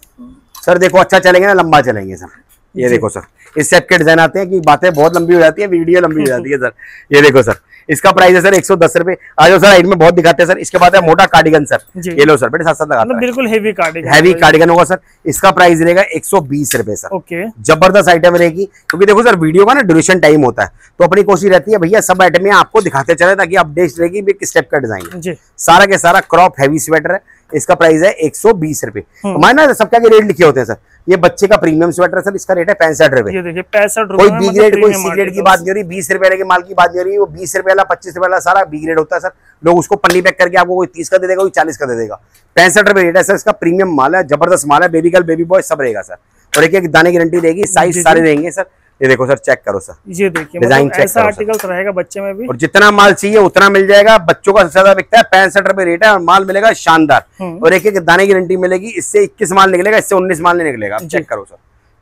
सर देखो अच्छा चलेंगे ना, लंबा चलेंगे सर। ये देखो सर, इस सेट के डिजाइन आते हैं कि बातें बहुत लंबी हो जाती है, वीडियो लंबी हो जाती है सर। ये देखो सर, इसका प्राइस है सर 110 रुपए। आज सर साइड में बहुत दिखाते हैं सर। इसके बाद है मोटा कार्डिगन सर, ये लो सर बेटे, साथ साथ लगाता है, बिल्कुल हेवी कार्डिगन, हेवी कार्डिगन होगा सर। इसका प्राइस रहेगा 120 रुपए सर। ओके, जबरदस्त आइटम रहेगी, क्योंकि देखो सर वीडियो का ना ड्यूरेशन टाइम होता है, तो अपनी कोशिश रहती है भैया सब आइटम में आपको दिखाते चले ताकि अपडेट रहेगी भी किस टाइप का डिजाइन है। सारा के सारा क्रॉप हैवी स्वेटर है। इसका प्राइस है 120 रुपए। हमारे ना सब क्या रेट लिखे होते हैं सर। ये बच्चे का प्रीमियम स्वेटर है सर, इसका रेट है 65 रुपए। ये देखिए 65 रुपए। कोई बी ग्रेड कोई सी ग्रेड की बात नहीं हो रही, 20 रुपए के माल की बात नहीं हो रही। वो 20 रुपए वाला 25 रुपए वाला सारा बी ग्रेड होता है सर। लोग उसको पन्नी पैक करके आपको कोई 30 का दे देगा, कोई 40 का दे देगा। 65 रुपए रेट है सर इसका। प्रीमियम माल है, जबरदस्त माल है, बेबी गर्ल बेबी बॉय सब रहेगा सर। और एक दाने की गारंटी रहेगी, साइज सारे रहेंगे सर। ये देखो सर, चेक करो सर, ये देखिए डिजाइन मतलब ऐसा आर्टिकल रहेगा बच्चे में भी, और जितना माल चाहिए उतना मिल जाएगा। बच्चों का सबसे ज्यादा बिकता है, 65 रुपए रेट है और माल मिलेगा शानदार। और एक दाने की गारंटी मिलेगी। इससे 21 माल निकलेगा, इससे 19 माल नहीं निकलेगा। चेक करो सर,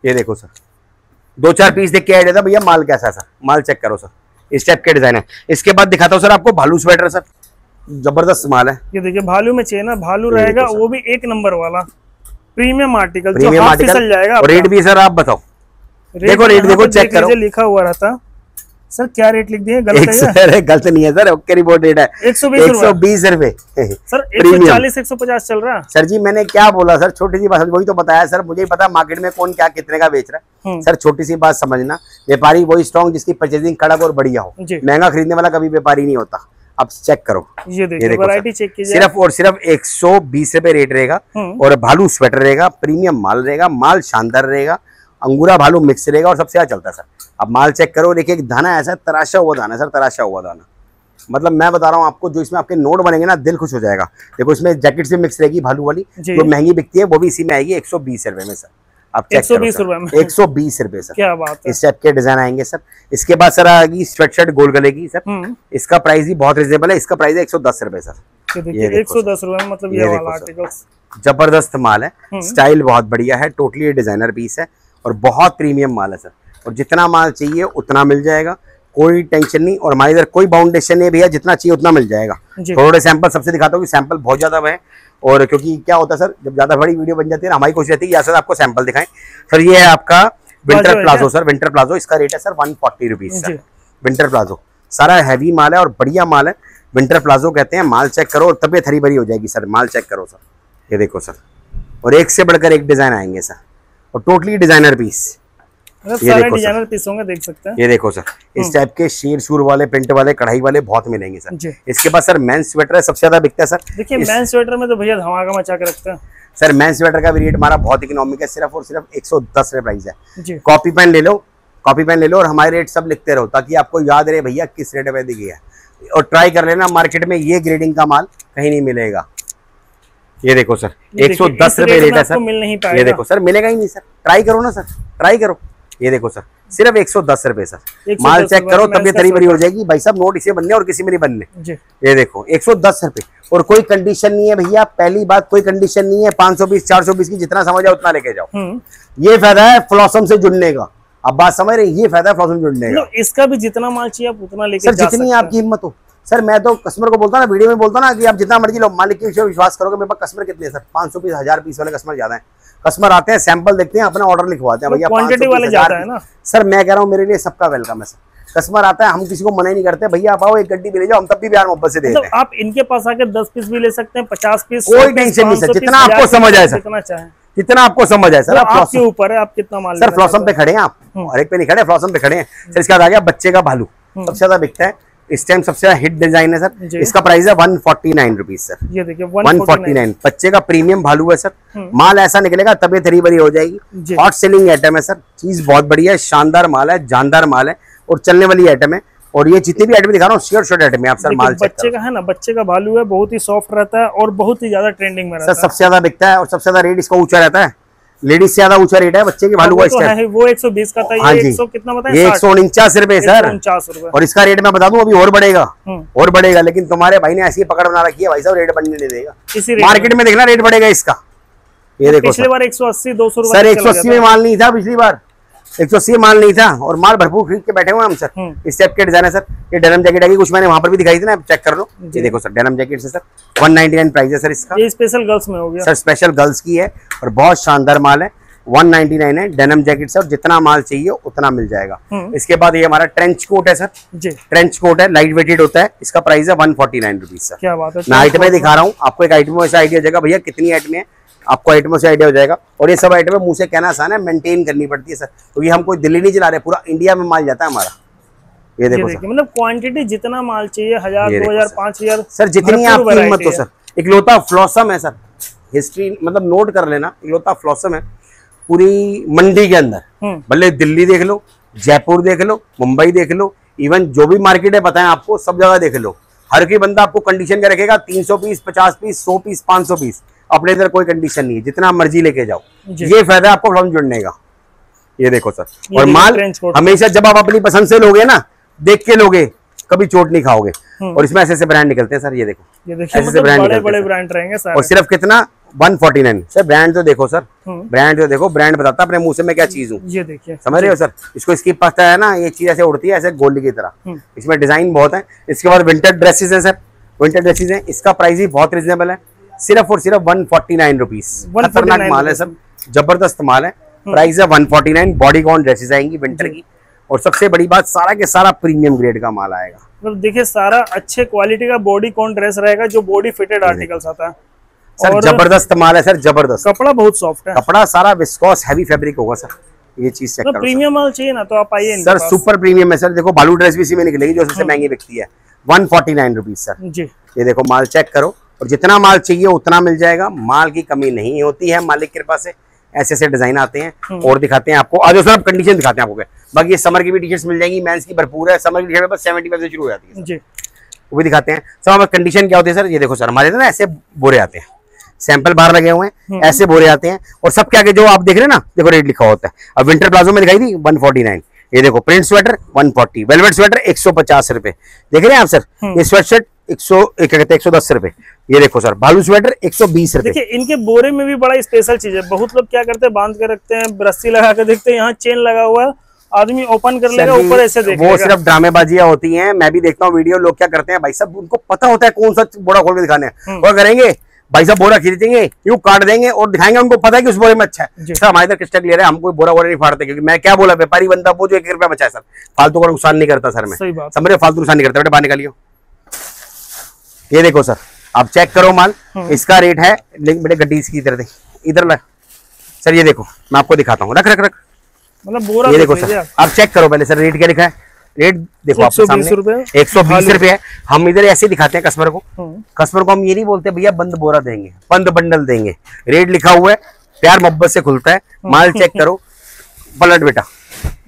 ये देखो सर, 2-4 पीस देख के आइडिया था भैया माल कैसा है सर। माल चेक करो सर, इस टाइप के डिजाइन है। इसके बाद दिखाता हूँ सर आपको भालू स्वेटर सर, जबरदस्त माल है। ये देखिए भालू में चेन है, भालू रहेगा वो भी 1 नंबर वाला प्रीमियम आर्टिकल, प्रीमियम आर्टिकल जाएगा। और रेट भी सर आप बताओ, देखो रेट देखो, चेक करो, लिखा हुआ रहता सर। क्या रेट लिख दिए? गलत नहीं है सर, ओके रिपोर्ट रेट है 120 रुपए सर। 140 150 चल रहा है सर जी। मैंने क्या बोला सर, छोटी सी बात वही तो बताया सर। मुझे ही पता मार्केट में कौन क्या कितने का बेच रहा है सर। छोटी सी बात समझना, व्यापारी वही स्ट्रॉन्ग जिसकी परचेजिंग कड़क और बढ़िया हो। महंगा खरीदने वाला कभी व्यापारी नहीं होता। अब चेक करो, ये देखो वैरायटी चेक कीजिए। सिर्फ और सिर्फ 120 रुपए रेट रहेगा। और भालू स्वेटर रहेगा, प्रीमियम माल रहेगा, माल शानदार रहेगा, अंगूरा भालू मिक्स रहेगा और सबसे ज्यादा चलता है सर। अब माल चेक करो, देखिए दाना ऐसा तराशा हुआ दाना सर, तराशा हुआ दाना। मतलब मैं बता रहा हूँ आपको, जो इसमें आपके नोट बनेंगे ना दिल खुश हो जाएगा। देखो इसमें जैकेट से मिक्स रहेगी भालू वाली, जो महंगी बिकती है वो भी इसी में आएगी 120 रुपए में सर। आप चेक करो, 120 रुपए सर। क्या बात है, इस टाइप के डिजाइन आएंगे सर। इसके बाद सर आएगी स्वेटशर्ट गोल गले की सर। इसका प्राइस भी बहुत रिजनेबल है, इसका प्राइस है 110 रुपए सर। 110 रुपए में मतलब ये वाला आर्टिकल जबरदस्त माल है, स्टाइल बहुत बढ़िया है, टोटली डिजाइनर पीस है और बहुत प्रीमियम माल है सर। और जितना माल चाहिए उतना मिल जाएगा, कोई टेंशन नहीं। और हमारे इधर कोई बाउंडेशन नहीं भैया, जितना चाहिए उतना मिल जाएगा। थोड़े सैंपल सबसे दिखाता हूँ कि सैंपल बहुत ज्यादा है। और क्योंकि क्या होता है सर, जब ज्यादा बड़ी वीडियो बन जाती है ना, हमारी कोशिश रहती है यहाँ से आपको सैंपल दिखाएं सर। ये है आपका winter palazzo sir, winter palazzo. इसका रेट है sir 140 rupees sir. Winter palazzo सारा हैवी माल है और बढ़िया माल है, विंटर प्लाजो कहते हैं। माल चेक करो और तबीयत हरी भरी हो जाएगी सर। माल चेक करो सर, ये देखो सर, और एक से बढ़कर एक डिजाइन आएंगे सर, और टोटली डिजाइनर पीस। ये देखो डिजाइनर पीस होंगे, देख सकते हैं। ये देखो सर, इस टाइप के शेर शूर वाले, प्रिंट वाले, कढ़ाई वाले बहुत मिलेंगे सर। इसके बाद सर मेंस स्वेटर है, सबसे ज्यादा बिकता है सर। देखिए मेंस स्वेटर में तो भैया धमाका मचा के रखते हैं सर। मेंस स्वेटर का भी रेट हमारा बहुत इकोनॉमिक है, सिर्फ और सिर्फ 110 रुपए प्राइस है। कॉपी पेन ले लो, कॉपी पेन ले लो और हमारे रेट सब लिखते रहो ताकि आपको याद रहे भैया किस रेट पे दी गई है। और ट्राई कर लेना, मार्केट में ये ग्रेडिंग का माल कहीं नहीं मिलेगा। ये देखो सर, 110 रुपए रेट है सर। मिल नहीं पाएगा। ये देखो सर, मिलेगा ही नहीं सर। ट्राई करो ना सर, ट्राई करो। ये देखो सर, सिर्फ 110 रुपए सर। माल चेक करो, तबीयत हरी भरी हो जाएगी। भाई साहब नोट इसे बनने और किसी में नहीं बनने। ये देखो 110 रुपए, और कोई कंडीशन नहीं है भैया। पहली बात, कोई कंडीशन नहीं है। 520 420 की जितना समझ आओ उतना लेके जाओ। ये फायदा है फ्लॉसम से जुड़ने का। अब बात समझ रहे, ये फायदा है फ्लॉसम जुड़ने का। इसका भी जितना माल चाहिए आप उतना लेके सर, जितनी आपकी हिम्मत हो सर। मैं तो कस्टमर को बोलता ना, वीडियो में बोलता ना कि आप जितना मर्जी लो, मालिक के विश्वास करोगे। मेरे पास कस्टमर कितने हैं सर, 500 पीस 1000 पीस वाले कस्टमर ज्यादा है। कस्टमर आते हैं, सैंपल देखते हैं, अपना ऑर्डर लिखवाते हैं भैया। क्वांटिटी वाले ज्यादा है ना सर। मैं कह रहा हूँ मेरे लिए सबका वेलकम है सर। कस्टमर आता है, हम किसी को मना ही नहीं करते, भैया आप आओ एक गड्डी भी ले जाओ, हम तब भी प्यार मोहब्बत से देते हैं। आप इनके पास आके 10 पीस भी ले सकते हैं, 50 पीस, कोई टेंशन नहीं सर। जितना आपको समझ आए सर, जितना आपको समझ आए सर। आपके ऊपर है आप कितना माल। सर फ्लॉसम पे खड़े हैं आप, और एक पे नहीं खड़े, फ्लॉसम पे खड़े हैं सर। इसके बाद आ गया बच्चे का भालू, सबसे ज्यादा बिकता है इस टाइम, सबसे ज्यादा हिट डिजाइन है सर। इसका प्राइस है 149 रुपीज सर। ये देखिए 149। बच्चे का प्रीमियम भालू है सर। माल ऐसा निकलेगा तबीयत हरी भरी हो जाएगी। हॉट सेलिंग आइटम है सर, चीज बहुत बढ़िया है, शानदार माल है, जानदार माल है और चलने वाली आइटम है। और ये जितने भी आइटम दिखा रहा हूँ श्योर शॉर्ट आइटम है आप सर। माल बच्चे का है ना, बच्चे का भालू है, बहुत ही सॉफ्ट रहता है और बहुत ही ज्यादा ट्रेंडिंग में रहता है सर। सबसे ज्यादा बिकता है और सबसे ज्यादा रेट इसका ऊंचा रहता है। लेडीज से ज्यादा ऊंचा रेट है बच्चे के भालू का। वो 120 का था, ये 100 कितना बताया? ये 149 रुपए सर। 149 रुपए। और इसका रेट मैं बता दूं अभी और बढ़ेगा, और बढ़ेगा। लेकिन तुम्हारे भाई ने ऐसी पकड़ बना रखी है भाई साहब, रेट बढ़ने नहीं देगा। मार्केट में देखना रेट बढ़ेगा इसका। ये देखो पिछली बार 180 200 रुपए सर। 180 में माल नहीं था पिछली बार, 180 माल नहीं था और माल भरपूर खरीद के बैठे हुए हम सर। इस टाइप के डिजाइन है सर। ये डेनिम जैकेट है, कुछ मैंने वहां पर भी दिखाई थी ना, चेक कर लो। ये देखो सर, डेनिम जैकेट से सर 199 प्राइस है सर इसका। ये स्पेशल गर्ल्स में हो गया सर, स्पेशल गर्ल्स की है और बहुत शानदार माल है। 199 है। डेनिम जैकेट सर, जितना माल चाहिए उतना मिल जाएगा। इसके बाद ये हमारा ट्रेंच कोट है सर जी, ट्रेंच कोट है, लाइट वेटेड होता है। इसका प्राइस है 149 रुपीज सर। क्या बात है। मैं आइटमें दिखा रहा हूँ आपको, एक आइटमों से आइडिया हो जाएगा भैया कितनी आइटमें है, आपको आइटमों से आइडिया हो जाएगा। और ये सब आइटमें मुंह से कहना आसान है, मेंटेन करनी पड़ती है सर, क्योंकि हम कोई दिल्ली नहीं चला रहे, पूरा इंडिया में माल जाता है हमारा। ये देखो सर, मतलब क्वांटिटी जितना माल चाहिए 1000 2000 5000 सर, जितनी आपकी हिम्मत हो सर। इकलौता फ्लॉसम है सर, हिस्ट्री मतलब नोट कर लेना, इकलौता फ्लॉसम है पूरी मंडी के अंदर। भले दिल्ली देख लो, जयपुर देख लो, मुंबई देख लो, इवन जो भी मार्केट है बताएं आपको, सब जगह देख लो। हर कोई बंदा आपको कंडीशन का रखेगा 300 पीस, 50 पीस, 100 पीस, 500 पीस। अपने इधर कोई कंडीशन नहीं है, जितना मर्जी लेके जाओ। ये फायदा आपको फ्लॉसम जुड़ने का। ये देखो सर, और माल हमेशा जब आप अपनी पसंद से लोगे ना, देख के लोगे, कभी चोट नहीं खाओगे। और इसमें ऐसे ऐसे ब्रांड निकलते हैं सर, ये देखो, ऐसे ऐसे ब्रांड निकलते हैं, बड़े ब्रांड रहेंगे सर। और सिर्फ कितना 149 सर। ब्रांड तो देखो सर, ब्रांड तो देखो, ब्रांड बताता अपने मुंह से मैं क्या चीज हूँ। ये देखिए, समझ रहे हो सर। इसको स्किप पता है ना, ये चीज ऐसे उड़ती है ऐसे गोली की तरह। इसमें डिजाइन बहुत है। इसके बाद विंटर ड्रेसेस है सर, विंटर ड्रेसेस है। इसका प्राइस भी बहुत रिजनेबल है, सिर्फ और सिर्फ 149 रुपीज। खतरनाक माल है सर, जबरदस्त माल है। प्राइस है 149। बॉडी कॉन ड्रेसेस आएंगी विंटर की। और सबसे बड़ी बात, सारा के सारा प्रीमियम ग्रेड का माल आएगा। मतलब देखिए, सारा अच्छे क्वालिटी का बॉडी कॉन ड्रेस रहेगा, जो बॉडी फिटेड आर्टिकल्स आता है सर। और जबरदस्त माल है सर, जबरदस्त। कपड़ा बहुत सॉफ्ट है, कपड़ा सारा विस्कोस हैवी फैब्रिक होगा सर। ये चीज चेक करो, प्रीमियम माल चाहिए ना तो आप आइए सर। सुपर प्रीमियम है सर। देखो बालू ड्रेस भी इसी में निकलेगी, जो सबसे महंगी बिकती है। 149 रुपीज सर जी। ये देखो माल चेक करो, और जितना माल चाहिए उतना मिल जाएगा। माल की कमी नहीं होती है, मालिक की कृपा से। ऐसे ऐसे डिजाइन आते हैं और दिखाते हैं आपको। आज सर कंडीशन दिखाते हैं आपको। बाकी ये समर की भी टी शर्ट्स मिल जाएंगी, मेंस की भरपूर है। समर की टी शर्ट बस 75 से शुरू हो जाती है जी, वो भी दिखाते हैं। सब कंडीशन क्या होती है सर, ये देखो सर, हमारे ना ऐसे बोरे आते हैं, सैंपल बाहर लगे हुए हैं, ऐसे बोरे आते हैं। और सबके आगे जो आप देख रहे हैं ना, देखो रेट लिखा होता है। अब विंटर प्लाजो में दिखाई थी 149। ये देखो प्रिंट स्वेटर 140, वेलवेट स्वेटर 150 रुपए। देख रहे हैं आप सर। ये स्वेट शर्ट 110 रुपए। ये देखो सर, भालू स्वेटर 120 रुपए। देखिए, इनके बोरे में भी बड़ा स्पेशल चीज है। बहुत लोग क्या करते हैं, बांध के रखते हैं, रस्सी लगा के देखते हैं, यहाँ चेन लगा हुआ है, आदमी ओपन कर लेगा, ऊपर ऐसे देखेगा। वो सिर्फ ड्रामेबाजियां होती हैं। मैं भी देखता हूँ वीडियो, लोग क्या करते हैं भाई साहब, उनको पता होता है कौन सा बोरा खोल के दिखाने है, वो करेंगे भाई साहब, बोरा खरीदेंगे, यूं काट देंगे और दिखाएंगे। उनको पता है कि उस बोरे में अच्छा है। सर हमारे इधर किस्टक ले रहे हैं, हम कोई बोरा नहीं फाड़ते, क्योंकि मैं क्या बोला, व्यापारी बंदा वो जो 1 रुपया बचा है सर, फालतू का नुकसान नहीं करता सर। मैं समझ रहे, फालतू नुकसान नहीं करता। बेटा बाहर निकालियो। ये देखो सर, आप चेक करो माल। इसका रेट है, बेटे गड्डी इसकी इधर इधर ला सर। ये देखो मैं आपको दिखाता हूँ, रख रख रख, मतलब बोरा। ये देखो सर, आप चेक करो पहले सर, रेट क्या लिखा है। रेट देखो आपके सामने 120 रुपए है। हम इधर ऐसे दिखाते हैं कस्टमर को। कस्टमर को हम ये नहीं बोलते भैया बंद बोरा देंगे, बंद बंडल देंगे। रेट लिखा हुआ है, प्यार मोहब्बत से खुलता है माल। चेक करो, पलट बेटा,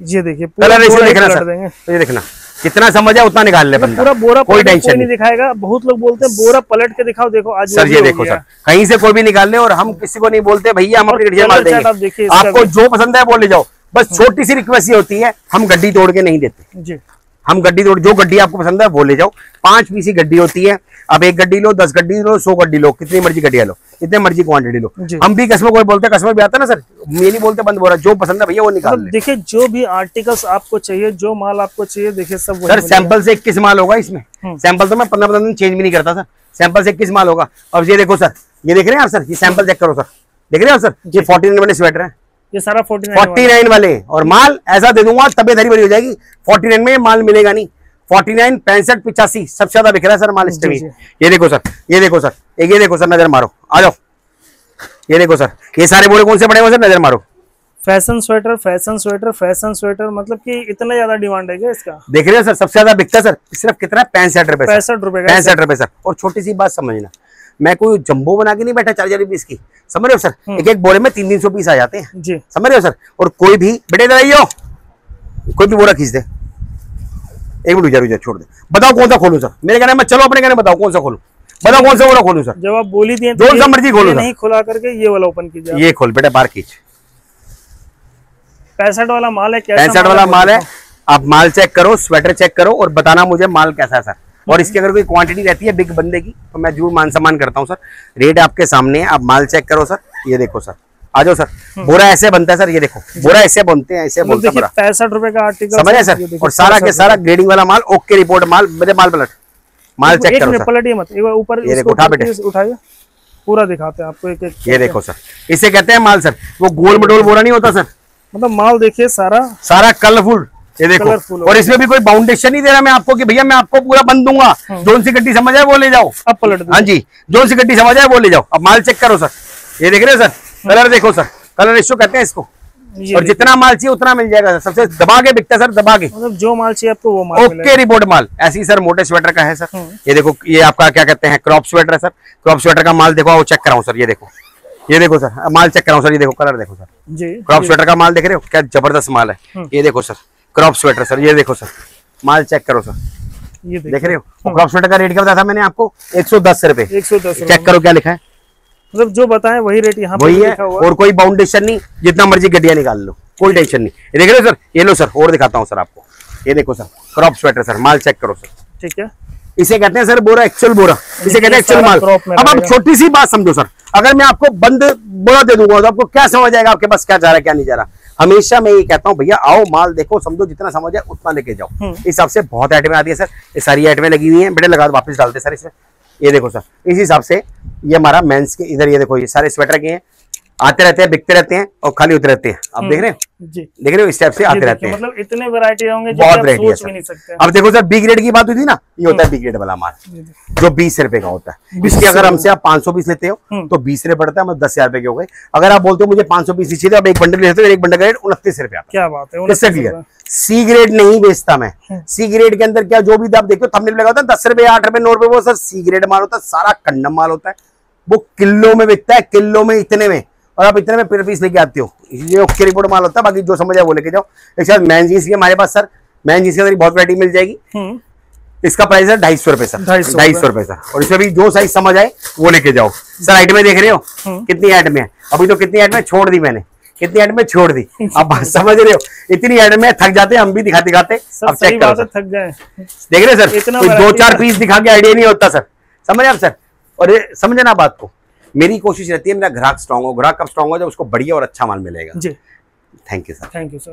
ये देखिए कलर ऐसे देखना सर, ये देखना कितना समझ है उतना निकाल ले बंदा। पूरा बोरा कोई टेंशन नहीं दिखाएगा। बहुत लोग बोलते हैं बोरा पलट के दिखाओ, देखो आज सर ये देखो सर, कहीं से कोई भी निकाल ले। और हम किसी को नहीं बोलते भैया हम अपनी गड्डी माल देंगे, आपको जो पसंद है वो ले जाओ। बस छोटी सी रिक्वेस्ट ये होती है, हम गड्डी तोड़ के नहीं देते जी। हम गड्डी तोड़, जो गड्डी आपको पसंद है वो ले जाओ। 5 पीस की गड्डी होती है। अब 1 गड्डी लो, 10 गड्डी लो, 100 गड्डी लो, कितनी मर्जी गड्डियां लो, जितने मर्जी क्वांटिटी लो। हम भी कस्टमर को बोलते हैं, कस्टमर भी आता है ना सर, ये नहीं बोलते बंद बोरा, जो पसंद है भैया वो निकाल ले। देखिए, जो भी आर्टिकल्स आपको चाहिए, जो माल आपको चाहिए, देखिए सब सर सैंपल से 21 माल होगा इसमें। सैंपल तो मैं 15 दिन चेंज भी नहीं करता सर। सैंपल से 21 माल होगा। अब ये देखो सर, ये देख रहे हैं आप सर, ये सैंपल चेक करो सर, देख रहे हो सर, ये 49 वाले स्वेटर है, ये सारा 49 वाले। और माल ऐसा दे दूंगा तबियत हरी भरी हो जाएगी। 49 में माल मिलेगा नहीं। 49, 65, 85 सबसे ज्यादा बिक रहा है सर माल इस टाइम। ये देखो सर, ये देखो सर, ये देखो सर, नजर मारो, आ जाओ। ये देखो सर, ये सारे बोरे कौन से पड़े हुए सर, नजर मारो। Fashion sweater, fashion sweater, fashion sweater, मतलब कि इतना ज्यादा डिमांड है क्या इसका? देख रहे हो सर, सबसे ज्यादा बिकता है सर। सिर्फ कितना, 65 रुपए, 65 रुपए, 65 रुपए सर। और छोटी सी बात समझना, मैं कोई जंबो बना के नहीं बैठा 40 पीस की, समझ रहे हो सर। एक एक बोरे में 300-300 पीस आ जाते हैं जी, समझ रहे हो सर। और कोई भी बेटे इधर आइयो, कोई भी बोरा खींच दे, 1 मिनट रुक जा, छोड़ दे, बताओ कौन सा खोलूं सर। मेरे कहने में चलो, अपने कहने बताओ कौन सा खोलूं, बताओ कौन सा बोरा खोलूं सर। जब आप बोली दिए जो सा मर्जी खोलो, नहीं खुला करके ये वाला ओपन कीजिए। ये खोल बेटा, बाहर खींच। 65 वाला माल है, 65 वाला माल है। आप माल चेक करो, स्वेटर चेक करो और बताना मुझे माल कैसा है सर। और इसकी अगर कोई क्वांटिटी रहती है बिग बंदे की तो मैं जरूर मान सम्मान करता हूँ सर। रेट आपके सामने है, आप माल चेक करो सर। ये देखो सर, आ जाओ सर। बोरा ऐसे बनता है सर, ये देखो बोरा ऐसे बनते हैं, ऐसे बोलते हैं। 65 रुपए का आर्टिकल, समझ रहे सर। और सारा के सारा ग्रेडिंग वाला माल, ओके रिपोर्ट माल। मेरे माल पलट, माल चेक करो सर। पलटिए मत, ऊपर ये देखो, उठा बेटे, उठाइए। पूरा दिखाते हैं आपको एक एक। ये देखो सर, इसे कहते हैं माल सर, वो गोल मटोल बोरा नहीं होता सर, मतलब माल देखिए सारा कलरफुल। ये देखो, और इसमें भी कोई बाउंडेशन नहीं दे रहा मैं आपको कि भैया मैं आपको पूरा बंद दूंगा, जोन सी गड्डी समझ आए वो ले जाओ, अब पलट दो। हाँ जी, जोन सी गड्डी समझ आए वो ले जाओ। अब माल चेक करो सर, ये देख रहे हो सर, कलर देखो सर, कलर रेशियो कहते हैं इसको, और जितना माल चाहिए उतना मिल जाएगा सर, सबसे दबा के बिकता है सर, दबा के, मतलब जो माल चाहिए आपको वो माल ओके रिपोर्ट माल। ऐसी सर मोटे स्वेटर का है सर, ये देखो, ये आपका क्या कहते हैं क्रॉप स्वेटर है सर, क्रॉप स्वेटर का माल देखो, वो चेक कराऊं सर, ये देखो सर, माल चेक कराऊं सर, ये देखो कलर देखो सर जी, क्रॉप स्वेटर का माल देख रहे हो, क्या जबरदस्त माल है। ये देखो सर क्रॉप स्वेटर सर, ये देखो सर माल चेक करो सर, ये देख रहे हो। क्रॉप स्वेटर का रेट क्या बताया था मैंने आपको, 110 रुपए। 110 चेक करो क्या लिखा है, मतलब जो बताएं वही रेट यहाँ वही है, और कोई बाउंडेशन नहीं, जितना मर्जी गड्डियां निकाल लो, कोई टेंशन नहीं। ये देख रहे हो सर, ये लो सर, और दिखाता हूँ सर आपको, ये देखो सर क्रॉप स्वेटर सर, माल चेक करो सर, ठीक है। इसे कहते हैं सर बोरा, एक्चुअल बोरा, इसे कहते हैं एक्चुअल माल। अब आप छोटी सी बात समझो सर, अगर मैं आपको बंद बोरा दे दूंगा तो आपको क्या समझ आएगा, आपके पास क्या जा रहा है क्या नहीं जा रहा। हमेशा मैं ये कहता हूँ भैया आओ माल देखो समझो, जितना समझ आए उतना लेके जाओ। इस हिसाब से बहुत आइटमें आती है सर, ये सारी आइटमें लगी हुई हैं, बेटे लगा वापस डालते सर इसमें। ये देखो सर, इस हिसाब से ये हमारा मेंस के इधर, ये देखो ये सारे स्वेटर के हैं, आते रहते हैं, बिकते रहते हैं और खाली उतरे रहते हैं। आप देख रहे हो जी, देख रहे हो, इस टाइप से आते रहते हैं, मतलब इतने वैरायटी होंगे बहुत वैरायटी है सर। अब देखो सर, बी ग्रेड की बात हुई थी ना, ये होता है बी ग्रेड वाला माल, जो 20 रुपए का होता है। इसके अगर हमसे आप 500 पीस लेते हो तो 20 रुपए पड़ता है, मतलब 10,000 रुपए के हो गए। अगर आप बोलते हो मुझे 500 पीस चाहिए, आप एक बंडल लेते हो, एक बंडल का रेट 29 रुपया। क्या बात है, किससे क्लियर। सी ग्रेड नहीं बेचता मैं, सी ग्रेड के अंदर क्या जो भी आप देखो थंबनेल लगा होता है 10 रुपए 8 रुपए 9 रुपए, वो सर सी ग्रेड माल होता है, सारा कंडम माल होता है, वो किलो में बिकता है, किलो में इतने में, और आप इतने में पर पीस लेके आते हो, ये ओके रिपोर्ट माल होता है। बाकी जो समझ आए वो लेके जाओ। एक साथ मैन जींस की हमारे पास सर, मैन जींस के अंदर बहुत वैरायटी मिल जाएगी। इसका प्राइस है 250 रुपए सर, 250 रुपए सर, और इसमें भी जो साइज समझ आए वो लेके जाओ सर। आइटमें देख रहे हो कितनी आइटमें है, अभी तो कितनी आइटमें छोड़ दी मैंने, कितनी आइटमें छोड़ दी, आप समझ रहे हो, इतनी आइटमें थक जाते हैं हम भी दिखाते दिखाते। अब चेक करो, थक जाए, देख रहे सर, 2-4 पीस दिखा के आइडिया नहीं होता सर, समझे आप सर। और समझे ना बात को, मेरी कोशिश रहती है मेरा ग्राहक स्ट्रांग हो। ग्राहक कब स्ट्रांग हो, जब उसको बढ़िया और अच्छा माल मिलेगा जी। Thank you sir. Thank you sir.